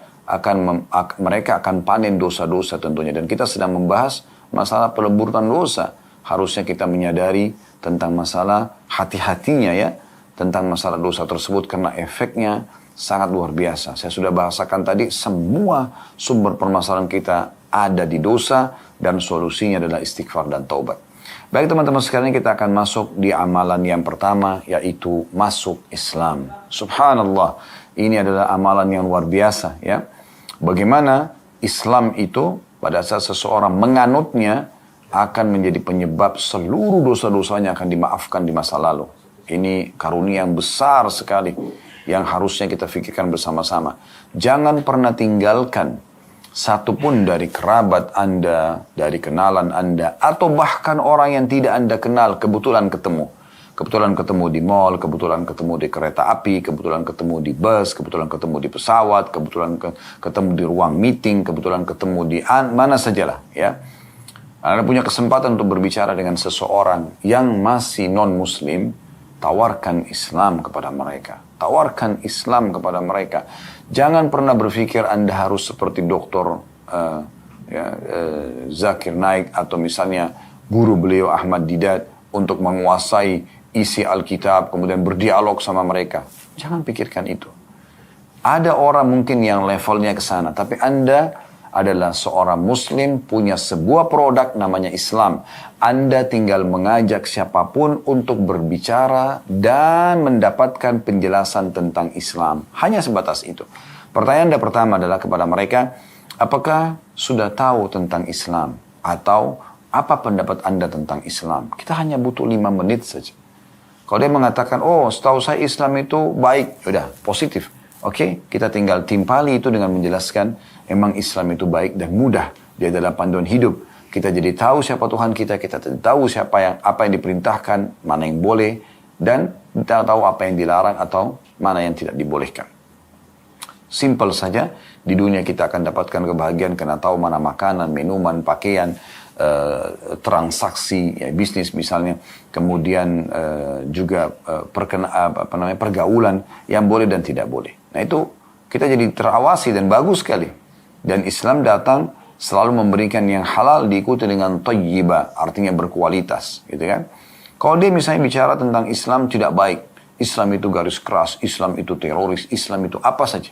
mereka akan panen dosa-dosa tentunya. Dan kita sedang membahas masalah peleburan dosa. Harusnya kita menyadari tentang masalah hati-hatinya ya. Tentang masalah dosa tersebut karena efeknya sangat luar biasa. Saya sudah bahasakan tadi semua sumber permasalahan kita ada di dosa dan solusinya adalah istighfar dan taubat. Baik teman-teman sekalian kita akan masuk di amalan yang pertama yaitu masuk Islam. Subhanallah ini adalah amalan yang luar biasa ya. Bagaimana Islam itu pada saat seseorang menganutnya akan menjadi penyebab seluruh dosa-dosanya akan dimaafkan di masa lalu. Ini karunia yang besar sekali yang harusnya kita fikirkan bersama-sama. Jangan pernah tinggalkan satupun dari kerabat Anda, dari kenalan Anda, atau bahkan orang yang tidak Anda kenal, kebetulan ketemu. Kebetulan ketemu di mall, kebetulan ketemu di kereta api, kebetulan ketemu di bus, kebetulan ketemu di pesawat, kebetulan ketemu di ruang meeting, kebetulan ketemu di mana sajalah. Ya. Anda punya kesempatan untuk berbicara dengan seseorang yang masih non-muslim, tawarkan Islam kepada mereka. Tawarkan Islam kepada mereka. Jangan pernah berpikir Anda harus seperti Dr. Zakir Naik atau misalnya guru beliau Ahmad Didat untuk menguasai isi Alkitab, kemudian berdialog sama mereka. Jangan pikirkan itu. Ada orang mungkin yang levelnya ke sana, tapi Anda adalah seorang muslim, punya sebuah produk namanya Islam. Anda tinggal mengajak siapapun untuk berbicara dan mendapatkan penjelasan tentang Islam. Hanya sebatas itu. Pertanyaan Anda pertama adalah kepada mereka, apakah sudah tahu tentang Islam? Atau apa pendapat Anda tentang Islam? Kita hanya butuh 5 menit saja. Kalau dia mengatakan, oh setahu saya Islam itu baik, udah positif. Oke, kita tinggal timpali itu dengan menjelaskan memang Islam itu baik dan mudah. Dia adalah panduan hidup. Kita jadi tahu siapa Tuhan kita, kita tahu apa yang diperintahkan, mana yang boleh, dan kita tahu apa yang dilarang atau mana yang tidak dibolehkan. Simple saja, di dunia kita akan dapatkan kebahagiaan karena tahu mana makanan, minuman, pakaian, transaksi, ya, bisnis misalnya, kemudian juga pergaulan yang boleh dan tidak boleh. Nah itu kita jadi terawasi dan bagus sekali. Dan Islam datang selalu memberikan yang halal diikuti dengan thayyibah, artinya berkualitas, gitu kan. Kalau dia misalnya bicara tentang Islam tidak baik, Islam itu garis keras, Islam itu teroris, Islam itu apa saja,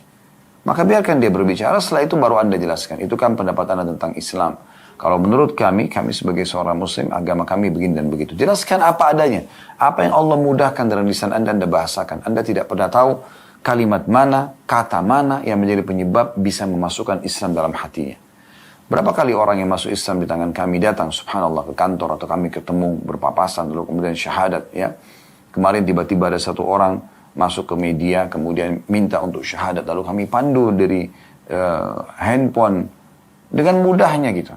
maka biarkan dia berbicara, setelah itu baru Anda jelaskan. Itu kan pendapat Anda tentang Islam. Kalau menurut kami sebagai seorang Muslim, agama kami begini dan begitu. Jelaskan apa adanya. Apa yang Allah mudahkan dalam lisan Anda bahasakan. Anda tidak pernah tahu kalimat mana, kata mana yang menjadi penyebab bisa memasukkan Islam dalam hatinya. Berapa kali orang yang masuk Islam di tangan kami datang, subhanallah, ke kantor atau kami ketemu berpapasan, lalu kemudian syahadat, ya. Kemarin tiba-tiba ada satu orang masuk ke media, kemudian minta untuk syahadat, lalu kami pandu dari handphone dengan mudahnya gitu.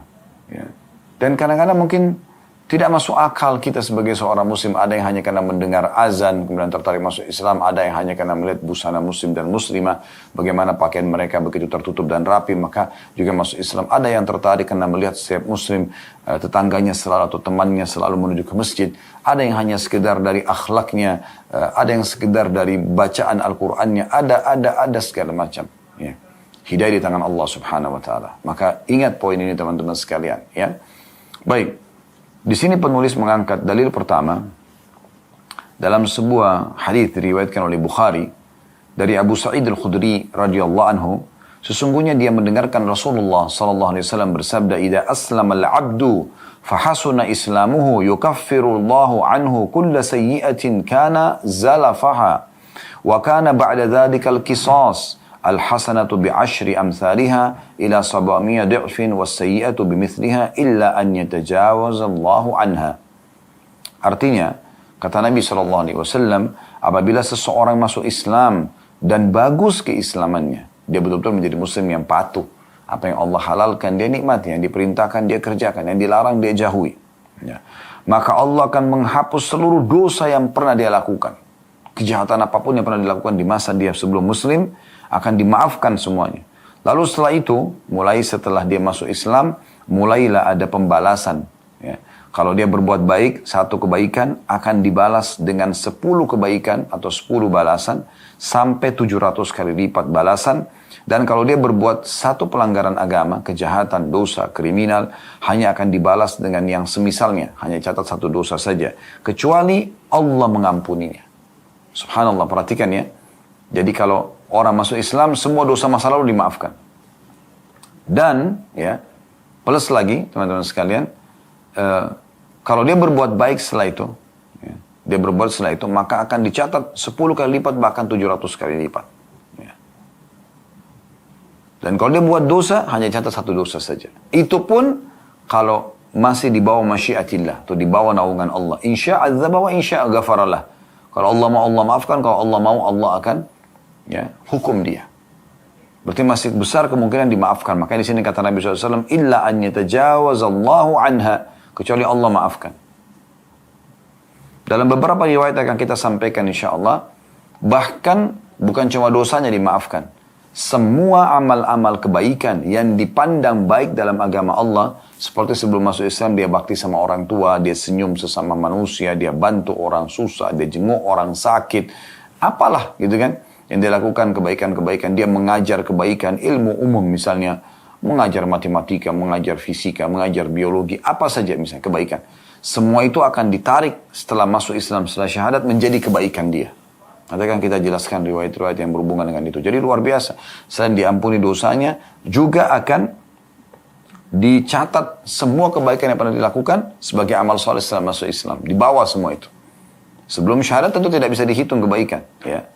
Ya. Dan kadang-kadang mungkin tidak masuk akal kita sebagai seorang Muslim. Ada yang hanya karena mendengar azan kemudian tertarik masuk Islam, ada yang hanya karena melihat busana Muslim dan Muslimah, bagaimana pakaian mereka begitu tertutup dan rapi, maka juga masuk Islam. Ada yang tertarik karena melihat setiap Muslim, tetangganya selalu atau temannya selalu menuju ke masjid. Ada yang hanya sekedar dari akhlaknya, ada yang sekedar dari bacaan Al-Qur'annya, ada segala macam. Ya. Hidayah di tangan Allah Subhanahu Wa Taala. Maka ingat poin ini teman-teman sekalian. Ya, baik. Di sini penulis mengangkat dalil pertama dalam sebuah hadis diriwayatkan oleh Bukhari dari Abu Sa'id Al-Khudri radhiyallahu anhu, sesungguhnya dia mendengarkan Rasulullah sallallahu alaihi wasallam bersabda, "Idza aslama al-'abdu fahasuna islamuhu yukaffiru Allahu anhu kulla sayyi'atin kana zalafaha wa kana ba'da dzalika al-qisas." Al-hasanatu bi'ashri amthaliha ila 700 di'fin was-sayyi'atu bimithliha illa an yatajawazallahu anha. Artinya, kata Nabi SAW, apabila seseorang masuk Islam dan bagus keislamannya, dia betul-betul menjadi Muslim yang patuh. Apa yang Allah halalkan, dia nikmati. Yang diperintahkan, dia kerjakan. Yang dilarang, dia jauhi. Ya. Maka Allah akan menghapus seluruh dosa yang pernah dia lakukan. Kejahatan apapun yang pernah dilakukan di masa dia sebelum Muslim, akan dimaafkan semuanya. Lalu setelah itu, mulai setelah dia masuk Islam, mulailah ada pembalasan. Ya. Kalau dia berbuat baik, satu kebaikan akan dibalas dengan 10 kebaikan atau 10 balasan, sampai 700 kali lipat balasan. Dan kalau dia berbuat satu pelanggaran agama, kejahatan, dosa, kriminal, hanya akan dibalas dengan yang semisalnya. Hanya catat satu dosa saja. Kecuali Allah mengampuninya. Subhanallah, perhatikan ya. Jadi kalau orang masuk Islam, semua dosa masa lalu dimaafkan. Dan, ya, plus lagi, teman-teman sekalian, kalau dia berbuat baik setelah itu, ya, dia berbuat setelah itu, maka akan dicatat 10 kali lipat, bahkan 700 kali lipat. Ya. Dan kalau dia buat dosa, hanya catat satu dosa saja. Itu pun, kalau masih di bawah masyiatillah, atau di bawah naungan Allah. Insya azaba wa insya ghafaralah. Kalau Allah mau, Allah maafkan. Kalau Allah mau, Allah akan, ya, hukum dia. Berarti masih besar kemungkinan dimaafkan. Makanya di sini kata Nabi SAW, illa an yatajawazallahu anha, kecuali Allah maafkan. Dalam beberapa riwayat akan kita sampaikan insya Allah, bahkan bukan cuma dosanya dimaafkan, semua amal-amal kebaikan yang dipandang baik dalam agama Allah, seperti sebelum masuk Islam dia bakti sama orang tua, dia senyum sesama manusia, dia bantu orang susah, dia jenguk orang sakit, apalah gitu kan, yang dia lakukan kebaikan-kebaikan, dia mengajar kebaikan, ilmu umum misalnya, mengajar matematika, mengajar fisika, mengajar biologi, apa saja misalnya kebaikan. Semua itu akan ditarik setelah masuk Islam, setelah syahadat menjadi kebaikan dia. Nanti kan kita jelaskan riwayat-riwayat yang berhubungan dengan itu. Jadi luar biasa. Selain diampuni dosanya, juga akan dicatat semua kebaikan yang pernah dilakukan sebagai amal soleh setelah masuk Islam. Di bawah semua itu. Sebelum syahadat tentu tidak bisa dihitung kebaikan. Ya.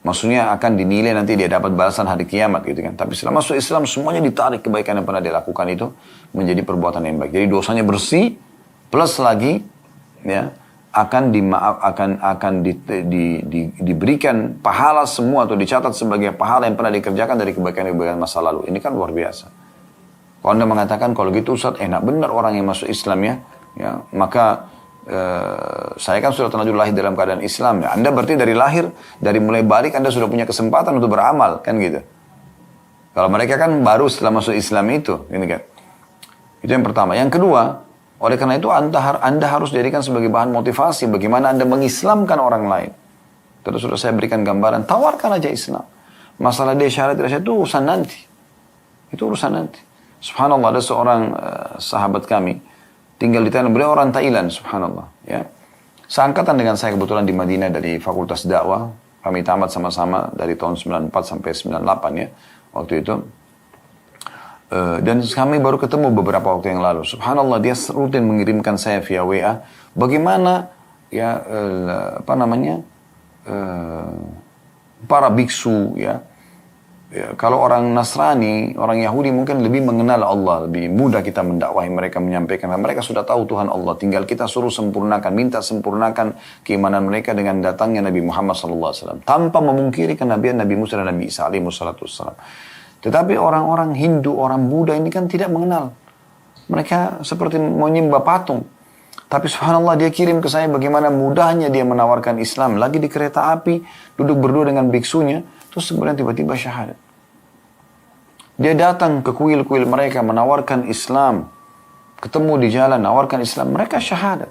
Maksudnya akan dinilai nanti dia dapat balasan hari kiamat gitu kan. Tapi setelah masuk Islam semuanya ditarik kebaikan yang pernah dilakukan itu menjadi perbuatan yang baik. Jadi dosanya bersih, plus lagi ya akan diberikan pahala semua atau dicatat sebagai pahala yang pernah dikerjakan dari kebaikan-kebaikan masa lalu. Ini kan luar biasa. Kalau Anda mengatakan kalau gitu Ustaz enak benar orang yang masuk Islam ya maka saya kan sudah terlanjur lahir dalam keadaan Islam. Ya. Anda berarti dari lahir, dari mulai balik Anda sudah punya kesempatan untuk beramal, kan gitu. Kalau mereka kan baru setelah masuk Islam itu, gitu kan. Itu yang pertama. Yang kedua, oleh karena itu Anda harus jadikan sebagai bahan motivasi bagaimana Anda mengislamkan orang lain. Terus sudah saya berikan gambaran, tawarkan aja Islam. Masalah dia syahadat tidak syahadat itu urusan nanti. Itu urusan nanti. Subhanallah, ada seorang sahabat kami tinggal di Thailand, beliau orang Thailand, subhanallah. Ya. Seangkatan dengan saya kebetulan di Madinah dari Fakultas Dakwah. Kami tamat sama-sama dari tahun 94 sampai 98 ya, waktu itu. Dan kami baru ketemu beberapa waktu yang lalu. Subhanallah, dia rutin mengirimkan saya via WA. Bagaimana ya, para biksu ya. Ya, kalau orang Nasrani, orang Yahudi mungkin lebih mengenal Allah, lebih mudah kita mendakwahi mereka, menyampaikan. Mereka sudah tahu Tuhan Allah, tinggal kita suruh sempurnakan, minta sempurnakan keimanan mereka dengan datangnya Nabi Muhammad SAW. Tanpa memungkiri kenabian Nabi Musa dan Nabi Isa alaihissalam. Tetapi orang-orang Hindu, orang Buddha ini kan tidak mengenal. Mereka seperti menyembah patung. Tapi subhanallah dia kirim ke saya bagaimana mudahnya dia menawarkan Islam. Lagi di kereta api, duduk berdua dengan biksunya, terus kemudian tiba-tiba syahadat. Dia datang ke kuil-kuil mereka menawarkan Islam. Ketemu di jalan, nawarkan Islam. Mereka syahadat.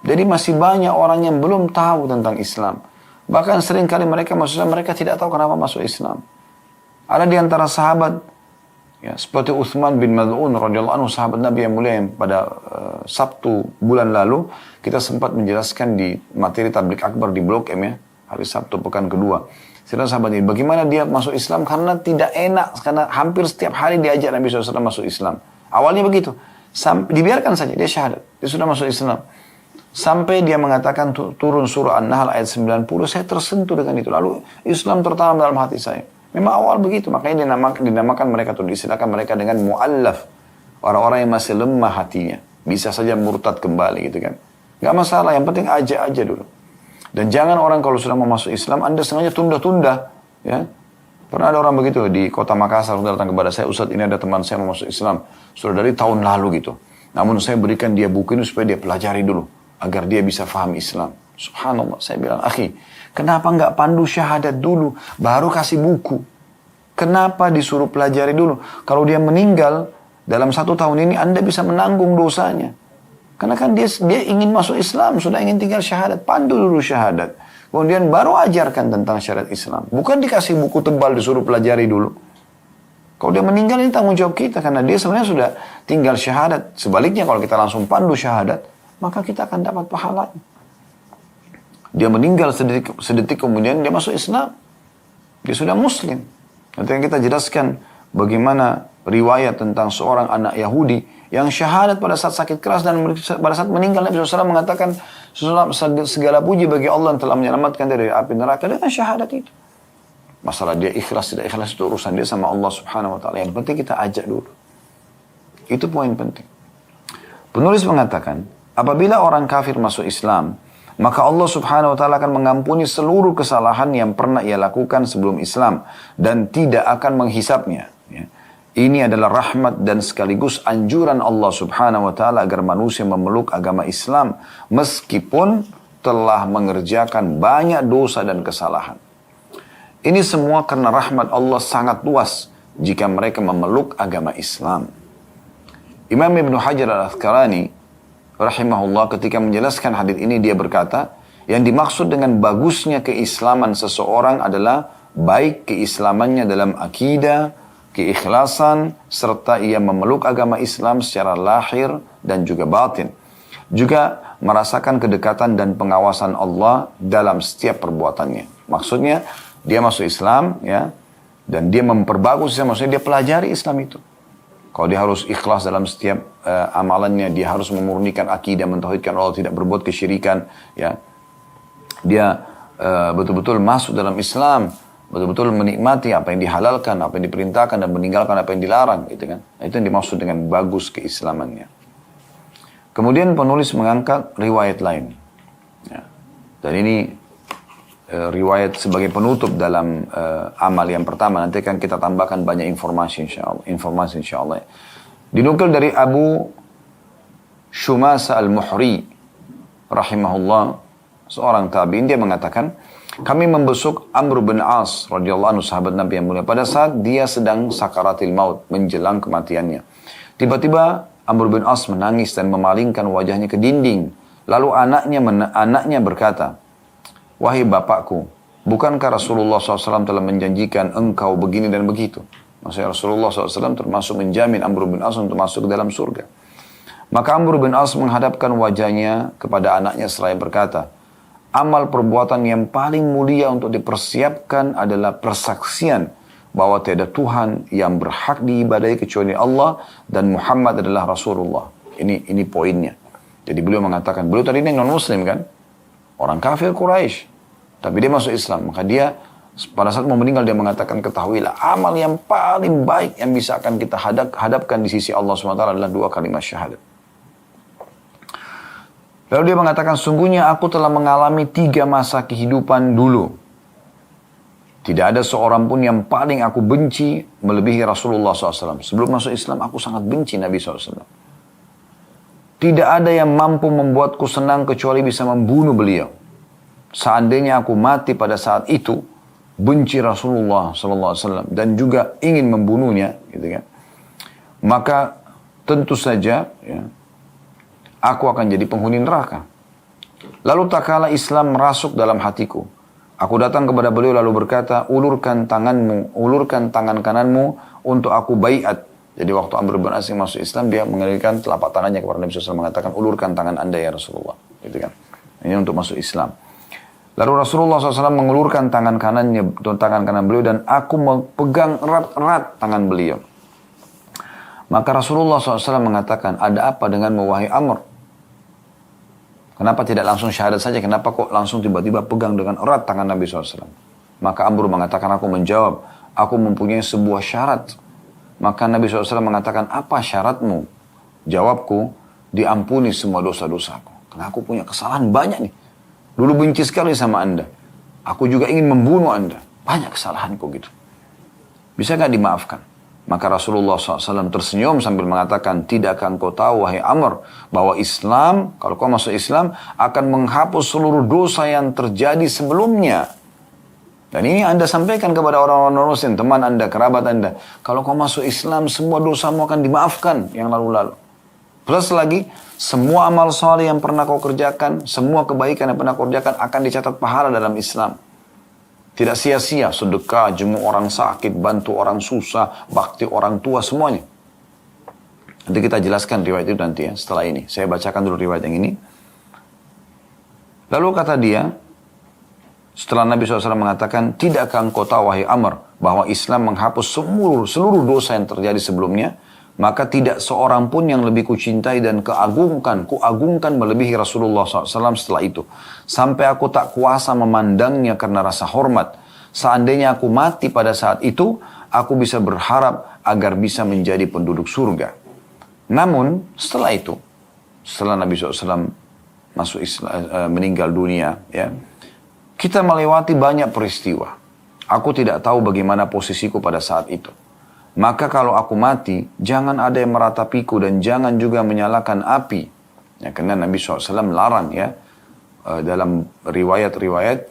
Jadi masih banyak orang yang belum tahu tentang Islam. Bahkan seringkali mereka masuk Islam, mereka tidak tahu kenapa masuk Islam. Ada di antara sahabat, ya, seperti Uthman bin Mad'un radhiyallahu anhu, sahabat Nabi yang mulia, yang pada Sabtu bulan lalu kita sempat menjelaskan di materi tablik akbar di Blok M ya, hari Sabtu pekan kedua. Setelah sahabat ini, bagaimana dia masuk Islam karena tidak enak, karena hampir setiap hari diajak Nabi SAW masuk Islam. Awalnya begitu, dibiarkan saja, dia syahadat, dia sudah masuk Islam. Sampai dia mengatakan turun surah An-Nahl ayat 90, saya tersentuh dengan itu. Lalu Islam tertanam dalam hati saya. Memang awal begitu, makanya dinamakan mereka tuh, diistilahkan mereka dengan mu'allaf. Orang-orang yang masih lemah hatinya. Bisa saja murtad kembali gitu kan. Gak masalah, yang penting aja dulu. Dan jangan orang kalau sudah mau masuk Islam, Anda sengaja tunda-tunda. Ya. Pernah ada orang begitu di kota Makassar, datang kepada saya, Ustaz ini ada teman saya mau masuk Islam. Sudah dari tahun lalu gitu. Namun saya berikan dia buku ini supaya dia pelajari dulu. Agar dia bisa faham Islam. Subhanallah, saya bilang, akhi, kenapa nggak pandu syahadat dulu, baru kasih buku? Kenapa disuruh pelajari dulu? Kalau dia meninggal, dalam 1 tahun ini Anda bisa menanggung dosanya. Karena kan dia ingin masuk Islam, sudah ingin tinggal syahadat. Pandu dulu syahadat. Kemudian baru ajarkan tentang syariat Islam. Bukan dikasih buku tebal, disuruh pelajari dulu. Kalau dia meninggal ini tanggung jawab kita, karena dia sebenarnya sudah tinggal syahadat. Sebaliknya kalau kita langsung pandu syahadat, maka kita akan dapat pahalanya. Dia meninggal sedetik kemudian dia masuk Islam. Dia sudah Muslim. Nanti yang kita jelaskan bagaimana riwayat tentang seorang anak Yahudi yang syahadat pada saat sakit keras dan pada saat meninggal Nabi SAW mengatakan segala puji bagi Allah yang telah menyelamatkan dari api neraka dengan syahadat itu. Masalah dia ikhlas tidak ikhlas itu urusan dia sama Allah Subhanahu Wa Taala. Yang penting kita ajak dulu. Itu poin penting. Penulis mengatakan, apabila orang kafir masuk Islam, maka Allah Subhanahu Wa Taala akan mengampuni seluruh kesalahan yang pernah ia lakukan sebelum Islam dan tidak akan menghisapnya. Ya. Ini adalah rahmat dan sekaligus anjuran Allah Subhanahu Wa Taala agar manusia memeluk agama Islam meskipun telah mengerjakan banyak dosa dan kesalahan. Ini semua karena rahmat Allah sangat luas jika mereka memeluk agama Islam. Imam Ibn Hajar Al-Asqalani rahimahullah ketika menjelaskan hadits ini dia berkata, yang dimaksud dengan bagusnya keislaman seseorang adalah baik keislamannya dalam akidah, keikhlasan, serta ia memeluk agama Islam secara lahir dan juga batin. Juga merasakan kedekatan dan pengawasan Allah dalam setiap perbuatannya. Maksudnya, dia masuk Islam, ya, dan dia memperbagus Islam, maksudnya dia pelajari Islam itu. Kalau dia harus ikhlas dalam setiap amalannya, dia harus memurnikan akidah, mentauhidkan Allah, tidak berbuat kesyirikan, ya. Dia betul-betul masuk dalam Islam, betul-betul menikmati apa yang dihalalkan, apa yang diperintahkan, dan meninggalkan apa yang dilarang, gitu kan. Nah, itu yang dimaksud dengan bagus keislamannya. Kemudian penulis mengangkat riwayat lain, ya. Dan ini riwayat sebagai penutup dalam amal yang pertama. Nanti kan kita tambahkan banyak informasi insyaallah. Dinukil dari Abu Shumasa al-Muhri rahimahullah, seorang tabi'in, dia mengatakan, kami membesuk Amr bin As radhiyallahu anhu, sahabat Nabi yang mulia, pada saat dia sedang sakaratil maut, menjelang kematiannya. Tiba-tiba Amr bin As menangis dan memalingkan wajahnya ke dinding. Lalu anaknya berkata, wahai bapakku, bukankah Rasulullah SAW telah menjanjikan engkau begini dan begitu? Maksudnya Rasulullah SAW termasuk menjamin Amr bin As untuk masuk ke dalam surga. Maka Amr bin As menghadapkan wajahnya kepada anaknya seraya berkata, amal perbuatan yang paling mulia untuk dipersiapkan adalah persaksian bahwa tiada Tuhan yang berhak diibadahi kecuali Allah dan Muhammad adalah Rasulullah. Ini poinnya. Jadi beliau mengatakan, beliau tadi ini non-muslim kan? Orang kafir Quraisy, tapi dia masuk Islam. Maka dia pada saat mau meninggal dia mengatakan, ketahuilah amal yang paling baik yang bisa akan kita hadapkan di sisi Allah SWT adalah 2 kalimat syahadat. Lalu dia mengatakan, sungguhnya aku telah mengalami 3 masa kehidupan dulu. Tidak ada seorang pun yang paling aku benci melebihi Rasulullah SAW. Sebelum masuk Islam, aku sangat benci Nabi SAW. Tidak ada yang mampu membuatku senang kecuali bisa membunuh beliau. Seandainya aku mati pada saat itu, benci Rasulullah SAW dan juga ingin membunuhnya, gitu kan, maka tentu saja ya, aku akan jadi penghuni neraka. Lalu tak kala Islam merasuk dalam hatiku, aku datang kepada beliau lalu berkata, ulurkan tangan kananmu untuk aku baiat. Jadi waktu Amr bin As masuk Islam, dia mengelilingkan telapak tangannya kepada Nabi SAW, mengatakan, ulurkan tangan anda ya Rasulullah. Gitu kan. Ini untuk masuk Islam. Lalu Rasulullah SAW mengulurkan tangan kanan beliau dan aku memegang erat-erat tangan beliau. Maka Rasulullah SAW mengatakan, ada apa denganmu wahai Amr? Kenapa tidak langsung syahadat saja? Kenapa kok langsung tiba-tiba pegang dengan erat tangan Nabi SAW? Maka Amr mengatakan, aku menjawab, aku mempunyai sebuah syarat. Maka Nabi SAW mengatakan, apa syaratmu? Jawabku, diampuni semua dosa-dosaku. Karena aku punya kesalahan banyak nih. Dulu benci sekali sama anda. Aku juga ingin membunuh anda. Banyak kesalahanku gitu. Bisa gak dimaafkan? Maka Rasulullah SAW tersenyum sambil mengatakan, tidakkah engkau tahu wahai Amr, bahwa Islam, kalau kau masuk Islam, akan menghapus seluruh dosa yang terjadi sebelumnya. Dan ini anda sampaikan kepada orang-orang muslim, teman anda, kerabat anda. Kalau kau masuk Islam, semua dosamu akan dimaafkan yang lalu-lalu. Plus lagi, semua amal saleh yang pernah kau kerjakan, semua kebaikan yang pernah kau kerjakan akan dicatat pahala dalam Islam. Tidak sia-sia, sedekah, jenguk orang sakit, bantu orang susah, bakti orang tua, semuanya. Nanti kita jelaskan riwayat itu nanti ya, setelah ini. Saya bacakan dulu riwayat yang ini. Lalu kata dia, setelah Nabi SAW mengatakan, tidakkah engkau tahu wahai Amr, bahwa Islam menghapus seluruh dosa yang terjadi sebelumnya, maka tidak seorang pun yang lebih kucintai dan kuagungkan melebihi Rasulullah SAW setelah itu. Sampai aku tak kuasa memandangnya karena rasa hormat. Seandainya aku mati pada saat itu, aku bisa berharap agar bisa menjadi penduduk surga. Namun setelah itu, setelah Nabi SAW meninggal dunia, ya, kita melewati banyak peristiwa. Aku tidak tahu bagaimana posisiku pada saat itu. Maka kalau aku mati, jangan ada yang meratapiku dan jangan juga menyalakan api. Ya, karena Nabi SAW larang ya, dalam riwayat-riwayat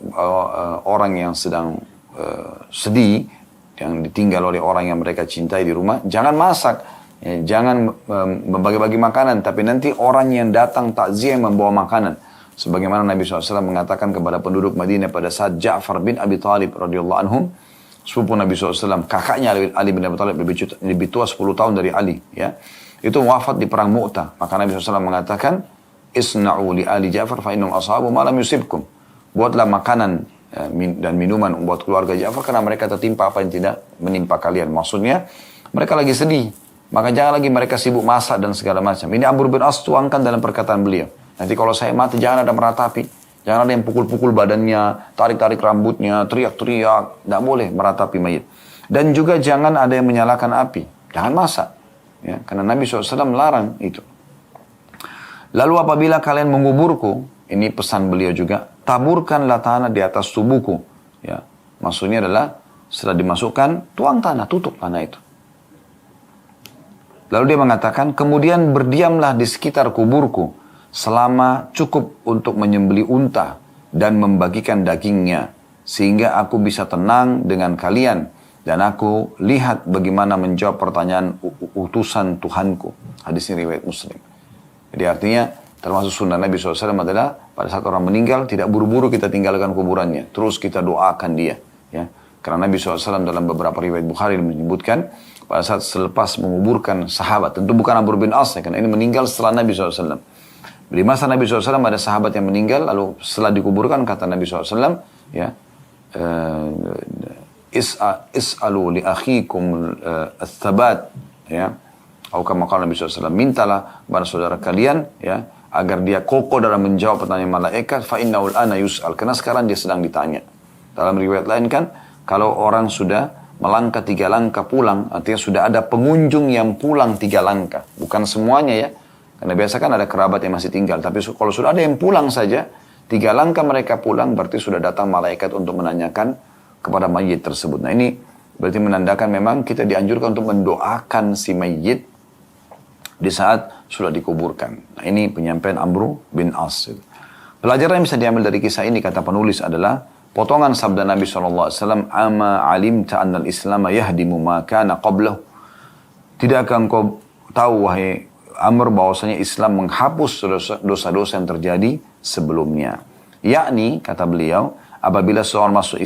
orang yang sedang sedih, yang ditinggal oleh orang yang mereka cintai di rumah, jangan masak, ya, jangan membagi-bagi makanan, tapi nanti orang yang datang takziah yang membawa makanan. Sebagaimana Nabi SAW mengatakan kepada penduduk Madinah pada saat Ja'far bin Abi Talib radhiyallahu anhum, sepupu Nabi SAW, kakaknya Ali bin Abi Talib lebih tua 10 tahun dari Ali, ya, itu wafat di perang Mu'tah. Maka Nabi SAW mengatakan, isna'u li Ali Ja'far fa innahum ashabu ma lam yusibkum. Buatlah makanan dan minuman buat keluarga Ja'far karena mereka tertimpa apa yang tidak menimpa kalian. Maksudnya mereka lagi sedih, maka jangan lagi mereka sibuk masak dan segala macam. Ini Amr bin As tuangkan dalam perkataan beliau. Nanti kalau saya mati jangan ada meratapi. Jangan ada yang pukul-pukul badannya, tarik-tarik rambutnya, teriak-teriak. Tidak boleh meratapi mayit. Dan juga jangan ada yang menyalakan api. Jangan masak. Ya, karena Nabi SAW melarang itu. Lalu apabila kalian menguburku, ini pesan beliau juga, taburkanlah tanah di atas tubuhku. Ya, maksudnya adalah setelah dimasukkan, tuang tanah, tutup tanah itu. Lalu dia mengatakan, kemudian berdiamlah di sekitar kuburku selama cukup untuk menyembeli unta dan membagikan dagingnya, sehingga aku bisa tenang dengan kalian dan aku lihat bagaimana menjawab pertanyaan utusan Tuhanku. Hadis ini riwayat Muslim. Jadi artinya termasuk sunnah Nabi SAW adalah pada saat orang meninggal tidak buru-buru kita tinggalkan kuburannya, terus kita doakan dia. Ya, karena Nabi SAW dalam beberapa riwayat Bukhari menyebutkan pada saat selepas menguburkan sahabat, tentu bukan Amr bin As, karena ini meninggal setelah Nabi SAW. Di masa Nabi SAW ada sahabat yang meninggal, lalu setelah dikuburkan kata Nabi SAW, ya, is'alu li akhikum ats-tsabat, ya, atau kama qala Nabi SAW, mintalah kepada saudara kalian, ya, agar dia kokoh dalam menjawab pertanyaan malaikat, fa innahu al-ana yus'al, karena sekarang dia sedang ditanya. Dalam riwayat lain kan, kalau orang sudah melangkah 3 langkah pulang, artinya sudah ada pengunjung yang pulang 3 langkah. Bukan semuanya ya, karena biasa kan ada kerabat yang masih tinggal. Tapi kalau sudah ada yang pulang saja, 3 langkah mereka pulang, berarti sudah datang malaikat untuk menanyakan kepada mayit tersebut. Nah ini berarti menandakan memang kita dianjurkan untuk mendoakan si mayit di saat sudah dikuburkan. Nah ini penyampaian Amr bin As. Pelajaran yang bisa diambil dari kisah ini, kata penulis adalah, potongan sabda Nabi SAW, ama alimta annal islam yahdimu ma kana qablahu. Tidakkah engkau tahu, wahai Amr, bahwasanya Islam menghapus dosa-dosa yang terjadi sebelumnya. Yakni, kata beliau, apabila seseorang masuk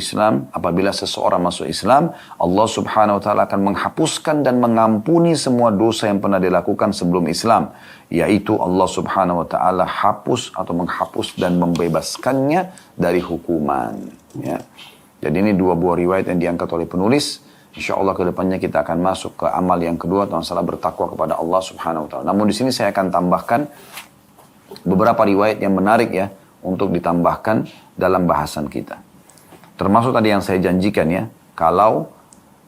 Islam, Allah Subhanahu wa taala akan menghapuskan dan mengampuni semua dosa yang pernah dilakukan sebelum Islam, yaitu Allah Subhanahu wa taala hapus atau menghapus dan membebaskannya dari hukuman. Ya. Jadi ini 2 buah riwayat yang diangkat oleh penulis. InsyaAllah ke depannya kita akan masuk ke amal yang kedua, masalah bertakwa kepada Allah Subhanahu wa taala. Namun di sini saya akan tambahkan beberapa riwayat yang menarik ya untuk ditambahkan dalam bahasan kita. Termasuk tadi yang saya janjikan ya, kalau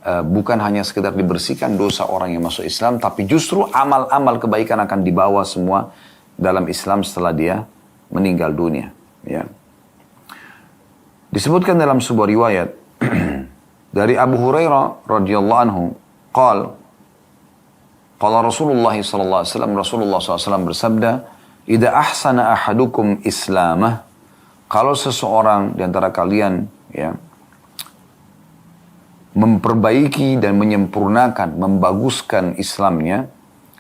bukan hanya sekedar dibersihkan dosa orang yang masuk Islam, tapi justru amal-amal kebaikan akan dibawa semua dalam Islam setelah dia meninggal dunia. Ya. Disebutkan dalam sebuah riwayat dari Abu Hurairah radhiyallahu anhu, qala Rasulullah sallallahu alaihi wasallam, Rasulullah SAW bersabda, "Idza ahsana ahadukum islamah," kalau seseorang di antara kalian ya memperbaiki dan menyempurnakan, membaguskan Islamnya,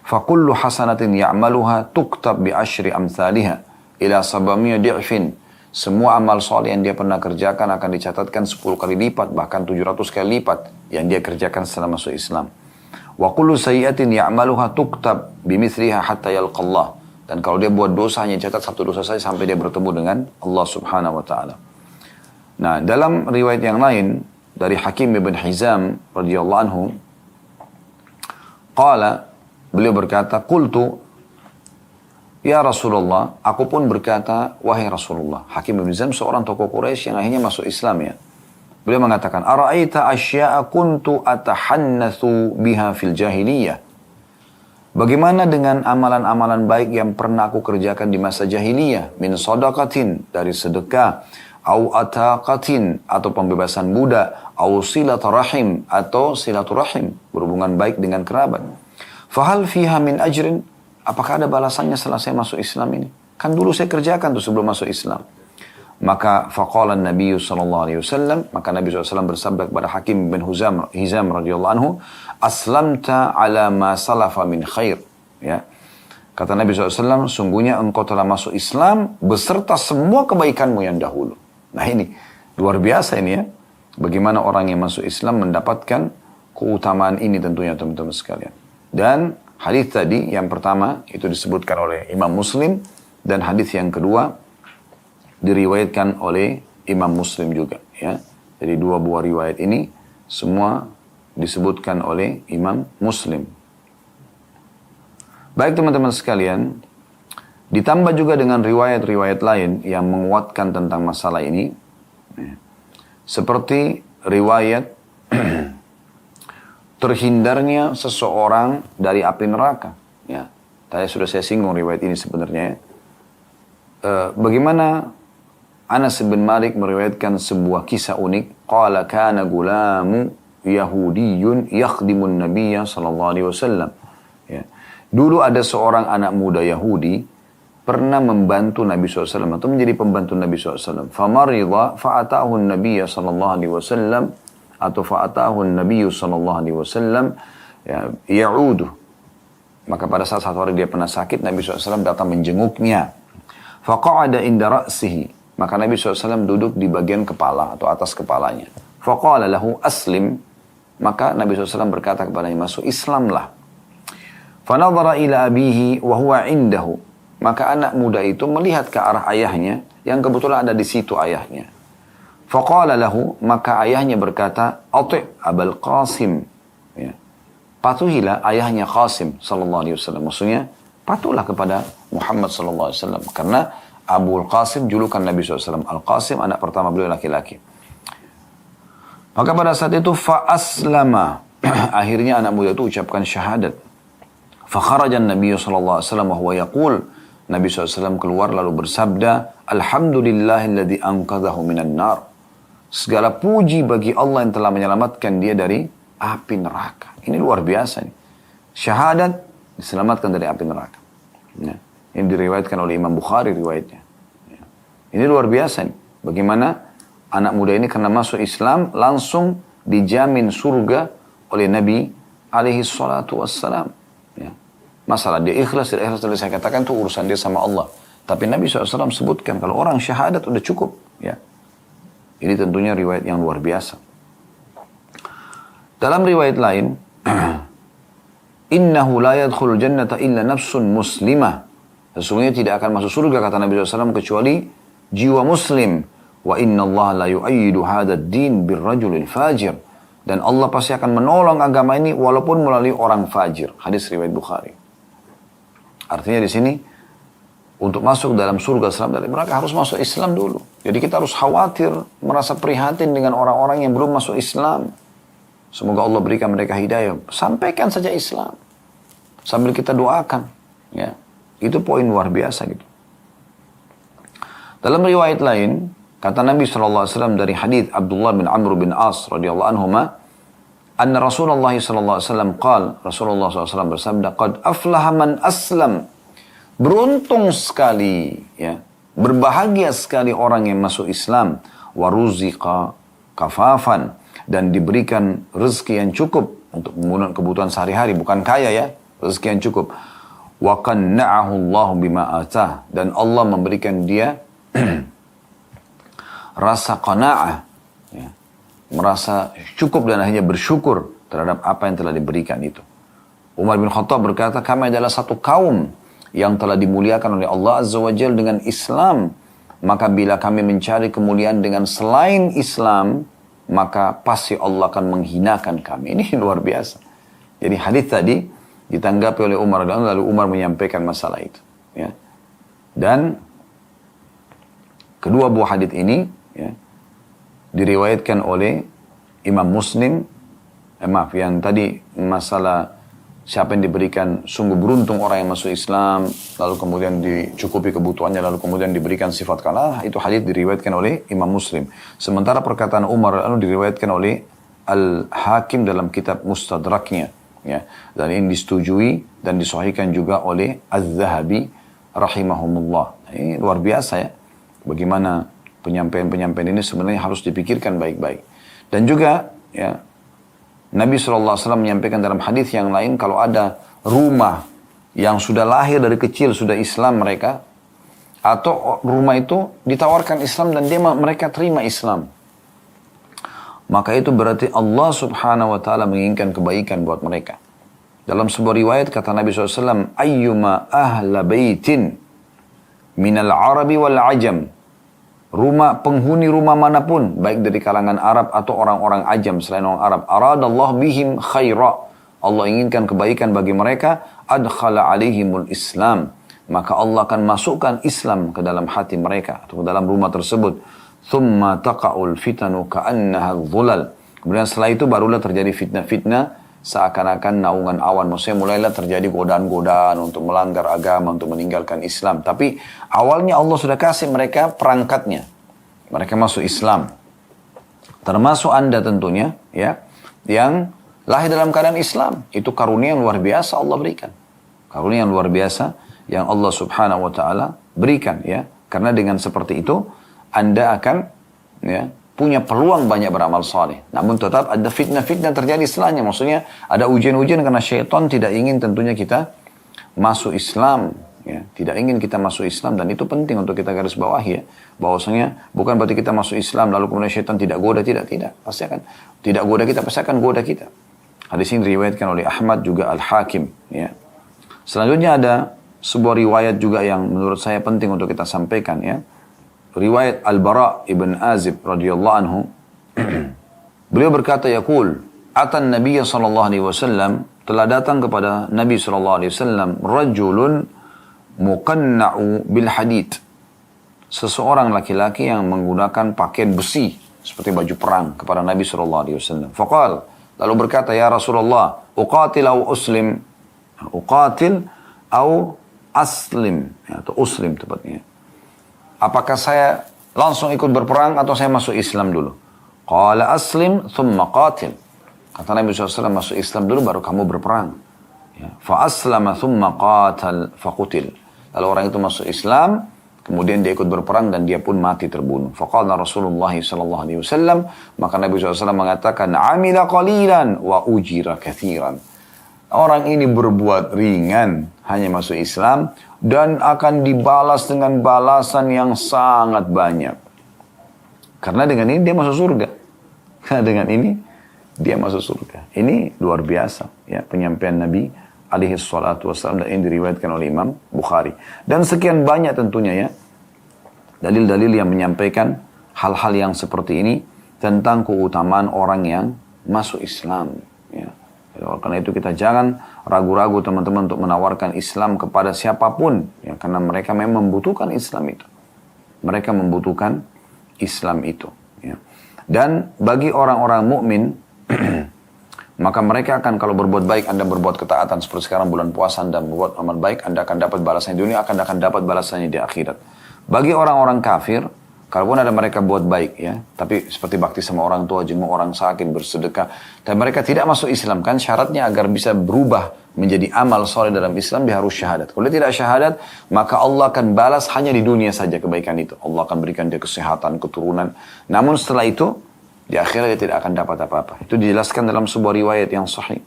fakullu hasanatin ya'maluha tuktab bi asyri amthaliha ila 700 di'fin. Semua amal soleh yang dia pernah kerjakan akan dicatatkan 10 kali lipat, bahkan 700 kali lipat yang dia kerjakan setelah masuk Islam. Wa kullu sayyi'atin ya'maluha tuktab bimithliha hatta yalqallah. Dan kalau dia buat dosa, hanya catat 1 dosa saja sampai dia bertemu dengan Allah Subhanahu wa taala. Nah, dalam riwayat yang lain dari Hakim ibn Hizam radhiyallahu anhu, qala, beliau berkata, qultu ya Rasulullah, aku pun berkata, wahai Rasulullah. Hakim ibn Hizam seorang tokoh Quraisy yang akhirnya masuk Islam ya. Beliau mengatakan, ara'aita asya'a kuntu atahannatsu biha fil jahiliyah. Bagaimana dengan amalan-amalan baik yang pernah aku kerjakan di masa jahiliyah? Min sadaqatin, dari sedekah, au ataqatin, atau pembebasan budak, au silaturahim, atau silaturahim, berhubungan baik dengan kerabat. Fahal fiha min ajrin, apakah ada balasannya setelah saya masuk Islam ini? Kan dulu saya kerjakan tuh sebelum masuk Islam. Maka faqala Nabi SAW, maka Nabi SAW bersabda kepada Hakim bin Hizam radhiyallahu anhu, aslamta ala ma salafa min khair. Ya. Kata Nabi SAW, sungguhnya engkau telah masuk Islam beserta semua kebaikanmu yang dahulu. Nah ini, luar biasa ini ya. Bagaimana orang yang masuk Islam mendapatkan keutamaan ini tentunya teman-teman sekalian. Dan hadis tadi yang pertama itu disebutkan oleh Imam Muslim, dan hadis yang kedua diriwayatkan oleh Imam Muslim juga ya. Jadi 2 buah riwayat ini semua disebutkan oleh Imam Muslim. Baik teman-teman sekalian, ditambah juga dengan riwayat-riwayat lain yang menguatkan tentang masalah ini ya. Seperti riwayat terhindarnya seseorang dari api neraka ya. Tadi sudah saya singgung riwayat ini sebenarnya ya. Bagaimana Anas bin Malik meriwayatkan sebuah kisah unik. Qala kana gulamu Yahudiyun yakhdimun Nabiyya sallallahu alaihi wasallam. Ya. Dulu ada seorang anak muda Yahudi pernah membantu Nabi SAW atau menjadi pembantu Nabi SAW. Famarida fa'atahu Nabi sallallahu alaihi wasallam atau fa'atahu Nabi sallallahu alaihi wasallam ya'udu. Maka pada saat satu hari dia pernah sakit, Nabi SAW datang menjenguknya. Faqa'ada inda ra'sihi. Maka Nabi SAW duduk di bagian kepala atau atas kepalanya. Faqala lahu aslim. Maka Nabi SAW berkata kepadanya, masuk Islamlah. Fanadhara ila abihi wa huwa indahu. Maka anak muda itu melihat ke arah ayahnya yang kebetulan ada di situ ayahnya. Faqala lahu, maka ayahnya berkata, ati' Abul Qasim. Ya. Patuhilah ayahnya Qasim sallallahu alaihi wasallam. Maksudnya patuhlah kepada Muhammad sallallahu alaihi wasallam karena Abul Qasim julukan Nabi SAW. Al-Qasim anak pertama beliau laki-laki. Maka pada saat itu fa-aslama. Akhirnya anak muda itu ucapkan syahadat. Fakharajan Nabi sallallahu alaihi wasallam wa huwa yaqul, Nabi SAW keluar lalu bersabda, Alhamdulillahilladzi anqadhahu minan nar. Segala puji bagi Allah yang telah menyelamatkan dia dari api neraka. Ini luar biasa nih. Syahadat diselamatkan dari api neraka. Ya. Ini diriwayatkan oleh Imam Bukhari riwayatnya. Ya. Ini luar biasa nih. Bagaimana anak muda ini karena masuk Islam langsung dijamin surga oleh Nabi alaihi salatu wassalam. Ya. Masalah dia ikhlas, tidak ikhlas, tadi saya katakan itu urusan dia sama Allah. Tapi Nabi SAW sebutkan kalau orang syahadat udah cukup. Ya. Ini tentunya riwayat yang luar biasa. Dalam riwayat lain, Innahu la yadkhulul jannata illa nafsun muslimah. Sesungguhnya tidak akan masuk surga kata Nabi SAW kecuali jiwa muslim. Wa inna Allah la yu'ayyidu hadad din birrajulil fajir. Dan Allah pasti akan menolong agama ini walaupun melalui orang fajir. Hadis riwayat Bukhari. Artinya di sini untuk masuk dalam surga selamat dari mereka harus masuk Islam dulu. Jadi kita harus khawatir, merasa prihatin dengan orang-orang yang belum masuk Islam. Semoga Allah berikan mereka hidayah. Sampaikan saja Islam. Sambil kita doakan. Ya. Itu poin luar biasa gitu. Dalam riwayat lain, kata Nabi SAW dari hadis Abdullah bin Amr bin As radhiyallahu anhuma, anna Rasulullah SAW qala, Rasulullah SAW bersabda, qad aflaha man aslam. Beruntung sekali, ya, berbahagia sekali orang yang masuk Islam, waruziqa kafafan, dan diberikan rezeki yang cukup untuk memenuhi kebutuhan sehari-hari, bukan kaya ya, rezeki yang cukup. Wa qanna'ahu Allah bima atah, dan Allah memberikan dia rasa qanaah, ya, merasa cukup dan akhirnya bersyukur terhadap apa yang telah diberikan itu. Umar bin Khattab berkata, kami adalah satu kaum yang telah dimuliakan oleh Allah Azza wa Jalla dengan Islam. Maka bila kami mencari kemuliaan dengan selain Islam, maka pasti Allah akan menghinakan kami. Ini luar biasa. Jadi hadis tadi ditanggapi oleh Umar, dan lalu Umar menyampaikan masalah itu. Ya. Dan kedua buah hadis ini, ya, diriwayatkan oleh Imam Muslim. Yang tadi masalah siapa yang diberikan, sungguh beruntung orang yang masuk Islam, lalu kemudian dicukupi kebutuhannya, lalu kemudian diberikan sifat kalah, itu hadis diriwayatkan oleh Imam Muslim. Sementara perkataan Umar lalu diriwayatkan oleh Al-Hakim dalam kitab Mustadraknya, ya, dan ini disetujui dan disahihkan juga oleh Az-Zahabi rahimahumullah. Ini luar biasa ya, bagaimana penyampaian-penyampaian ini sebenarnya harus dipikirkan baik-baik. Dan juga ya, Nabi SAW menyampaikan dalam hadis yang lain, kalau ada rumah yang sudah lahir dari kecil, sudah Islam mereka, atau rumah itu ditawarkan Islam dan mereka terima Islam, maka itu berarti Allah Subhanahu wa Ta'ala menginginkan kebaikan buat mereka. Dalam sebuah riwayat kata Nabi SAW, ayyuma ahla baitin minal arabi wal ajam, penghuni rumah manapun, baik dari kalangan Arab atau orang-orang ajam selain orang Arab, aradallahu bihim khaira, Allah inginkan kebaikan bagi mereka, adkhala alaihimul Islam, maka Allah akan masukkan Islam ke dalam hati mereka atau ke dalam rumah tersebut. Thumma taqa'ul fitanu ka'annaha dhulal, kemudian setelah itu barulah terjadi fitnah-fitnah seakan-akan naungan awan. Maksudnya mulailah terjadi godaan-godaan untuk melanggar agama, untuk meninggalkan Islam. Tapi awalnya Allah sudah kasih mereka perangkatnya. Mereka masuk Islam. Termasuk Anda tentunya, ya, yang lahir dalam keadaan Islam. Itu karunia yang luar biasa Allah berikan. Karunia yang luar biasa yang Allah Subhanahu wa taala berikan ya. Karena dengan seperti itu Anda akan ya punya peluang banyak beramal saleh. Namun tetap ada fitnah-fitnah terjadi setelahnya. Maksudnya ada ujian-ujian karena syaitan tidak ingin tentunya kita masuk Islam. Ya, tidak ingin kita masuk Islam dan itu penting untuk kita garis bawahi ya. Bahwasanya bukan berarti kita masuk Islam lalu kemudian syaitan tidak goda, tidak. Pasti akan tidak goda kita, pasti akan goda kita. Hadis ini diriwayatkan oleh Ahmad juga Al-Hakim ya. Selanjutnya ada sebuah riwayat juga yang menurut saya penting untuk kita sampaikan ya. Riwayat Al-Bara ibn Azib radhiyallahu anhu. Beliau berkata yaqul, "Atan Nabiy sallallahu alaihi wasallam," telah datang kepada Nabi sallallahu alaihi wasallam rajulun muqanna'u bil hadid. Seseorang laki-laki yang menggunakan pakaian besi seperti baju perang kepada Nabi sallallahu alaihi wasallam. Faqal, lalu berkata, "Ya Rasulullah, uqatil au uslim?" Uqatil au aslim atau uslim tepatnya. Apakah saya langsung ikut berperang atau saya masuk Islam dulu? Qala aslim thumma qatil. Kata Nabi SAW, masuk Islam dulu baru kamu berperang. Ya. Fa aslama thumma qatal faqutil. Lalu orang itu masuk Islam, kemudian dia ikut berperang dan dia pun mati terbunuh. Faqala Rasulullah SAW, maka Nabi SAW mengatakan, amila qalilan wa ujira kathiran. Orang ini berbuat ringan, hanya masuk Islam, dan akan dibalas dengan balasan yang sangat banyak. Karena dengan ini dia masuk surga. Karena dengan ini dia masuk surga. Ini luar biasa ya penyampaian Nabi alaihi salatu wassalam, dan ini diriwayatkan oleh Imam Bukhari. Dan sekian banyak tentunya ya dalil-dalil yang menyampaikan hal-hal yang seperti ini tentang keutamaan orang yang masuk Islam ya. Karena itu kita jangan ragu-ragu teman-teman untuk menawarkan Islam kepada siapapun ya, karena mereka memang membutuhkan Islam itu. Mereka membutuhkan Islam itu ya. Dan bagi orang-orang mukmin maka mereka akan, kalau berbuat baik Anda berbuat ketaatan seperti sekarang bulan puasa Anda berbuat amal baik, Anda akan dapat balasannya di dunia, akan dapat balasannya di akhirat. Bagi orang-orang kafir, kalaupun ada mereka buat baik ya, tapi seperti bakti sama orang tua, jenguk orang sakit, bersedekah, dan mereka tidak masuk Islam, kan syaratnya agar bisa berubah menjadi amal soleh dalam Islam dia harus syahadat. Kalau dia tidak syahadat, maka Allah akan balas hanya di dunia saja kebaikan itu. Allah akan berikan dia kesehatan, keturunan. Namun setelah itu di akhirat dia tidak akan dapat apa-apa. Itu dijelaskan dalam sebuah riwayat yang sahih.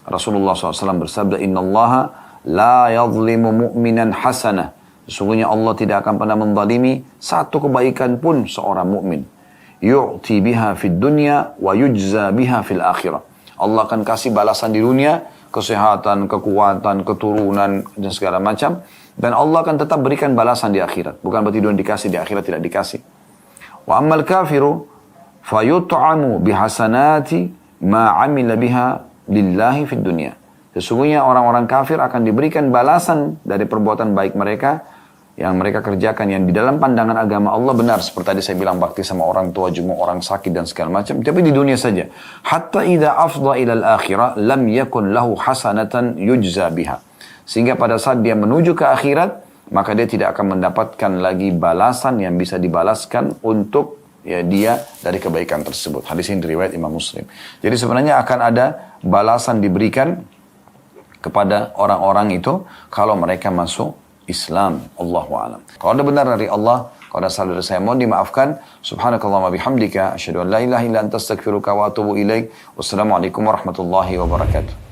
Rasulullah SAW bersabda, Inna Allaha la yadhlimu mu'minan hasanah. Sesungguhnya Allah tidak akan pernah menzalimi satu kebaikan pun seorang mukmin. Yu'ti biha fid dunya wa yujza biha fil akhirah. Allah akan kasih balasan di dunia, kesehatan, kekuatan, keturunan dan segala macam, dan Allah akan tetap berikan balasan di akhirat. Bukan berarti dunia dikasih, di akhirat tidak dikasih. Wa ammal kafiru fayut'amu bihasanati ma 'amila biha lillahi fid dunya. Sesungguhnya orang-orang kafir akan diberikan balasan dari perbuatan baik mereka yang mereka kerjakan yang di dalam pandangan agama Allah benar, seperti tadi saya bilang bakti sama orang tua, jenguk orang sakit dan segala macam, tapi di dunia saja. Hatta idza afdha ila al-akhirah lam yakun lahu hasanatan yujza biha. Sehingga pada saat dia menuju ke akhirat, maka dia tidak akan mendapatkan lagi balasan yang bisa dibalaskan untuk ya dia dari kebaikan tersebut. Hadis ini riwayat Imam Muslim. Jadi sebenarnya akan ada balasan diberikan kepada orang-orang itu kalau mereka masuk Islam. Allahu a'lam. Kalau ada benar dari Allah, kalau ada salah dari saya mohon dimaafkan. Subhanakallahumma bihamdika asyhadu an la ilaha illa anta astaghfiruka wa atubu ilaik. Wassalamualaikum warahmatullahi wabarakatuh.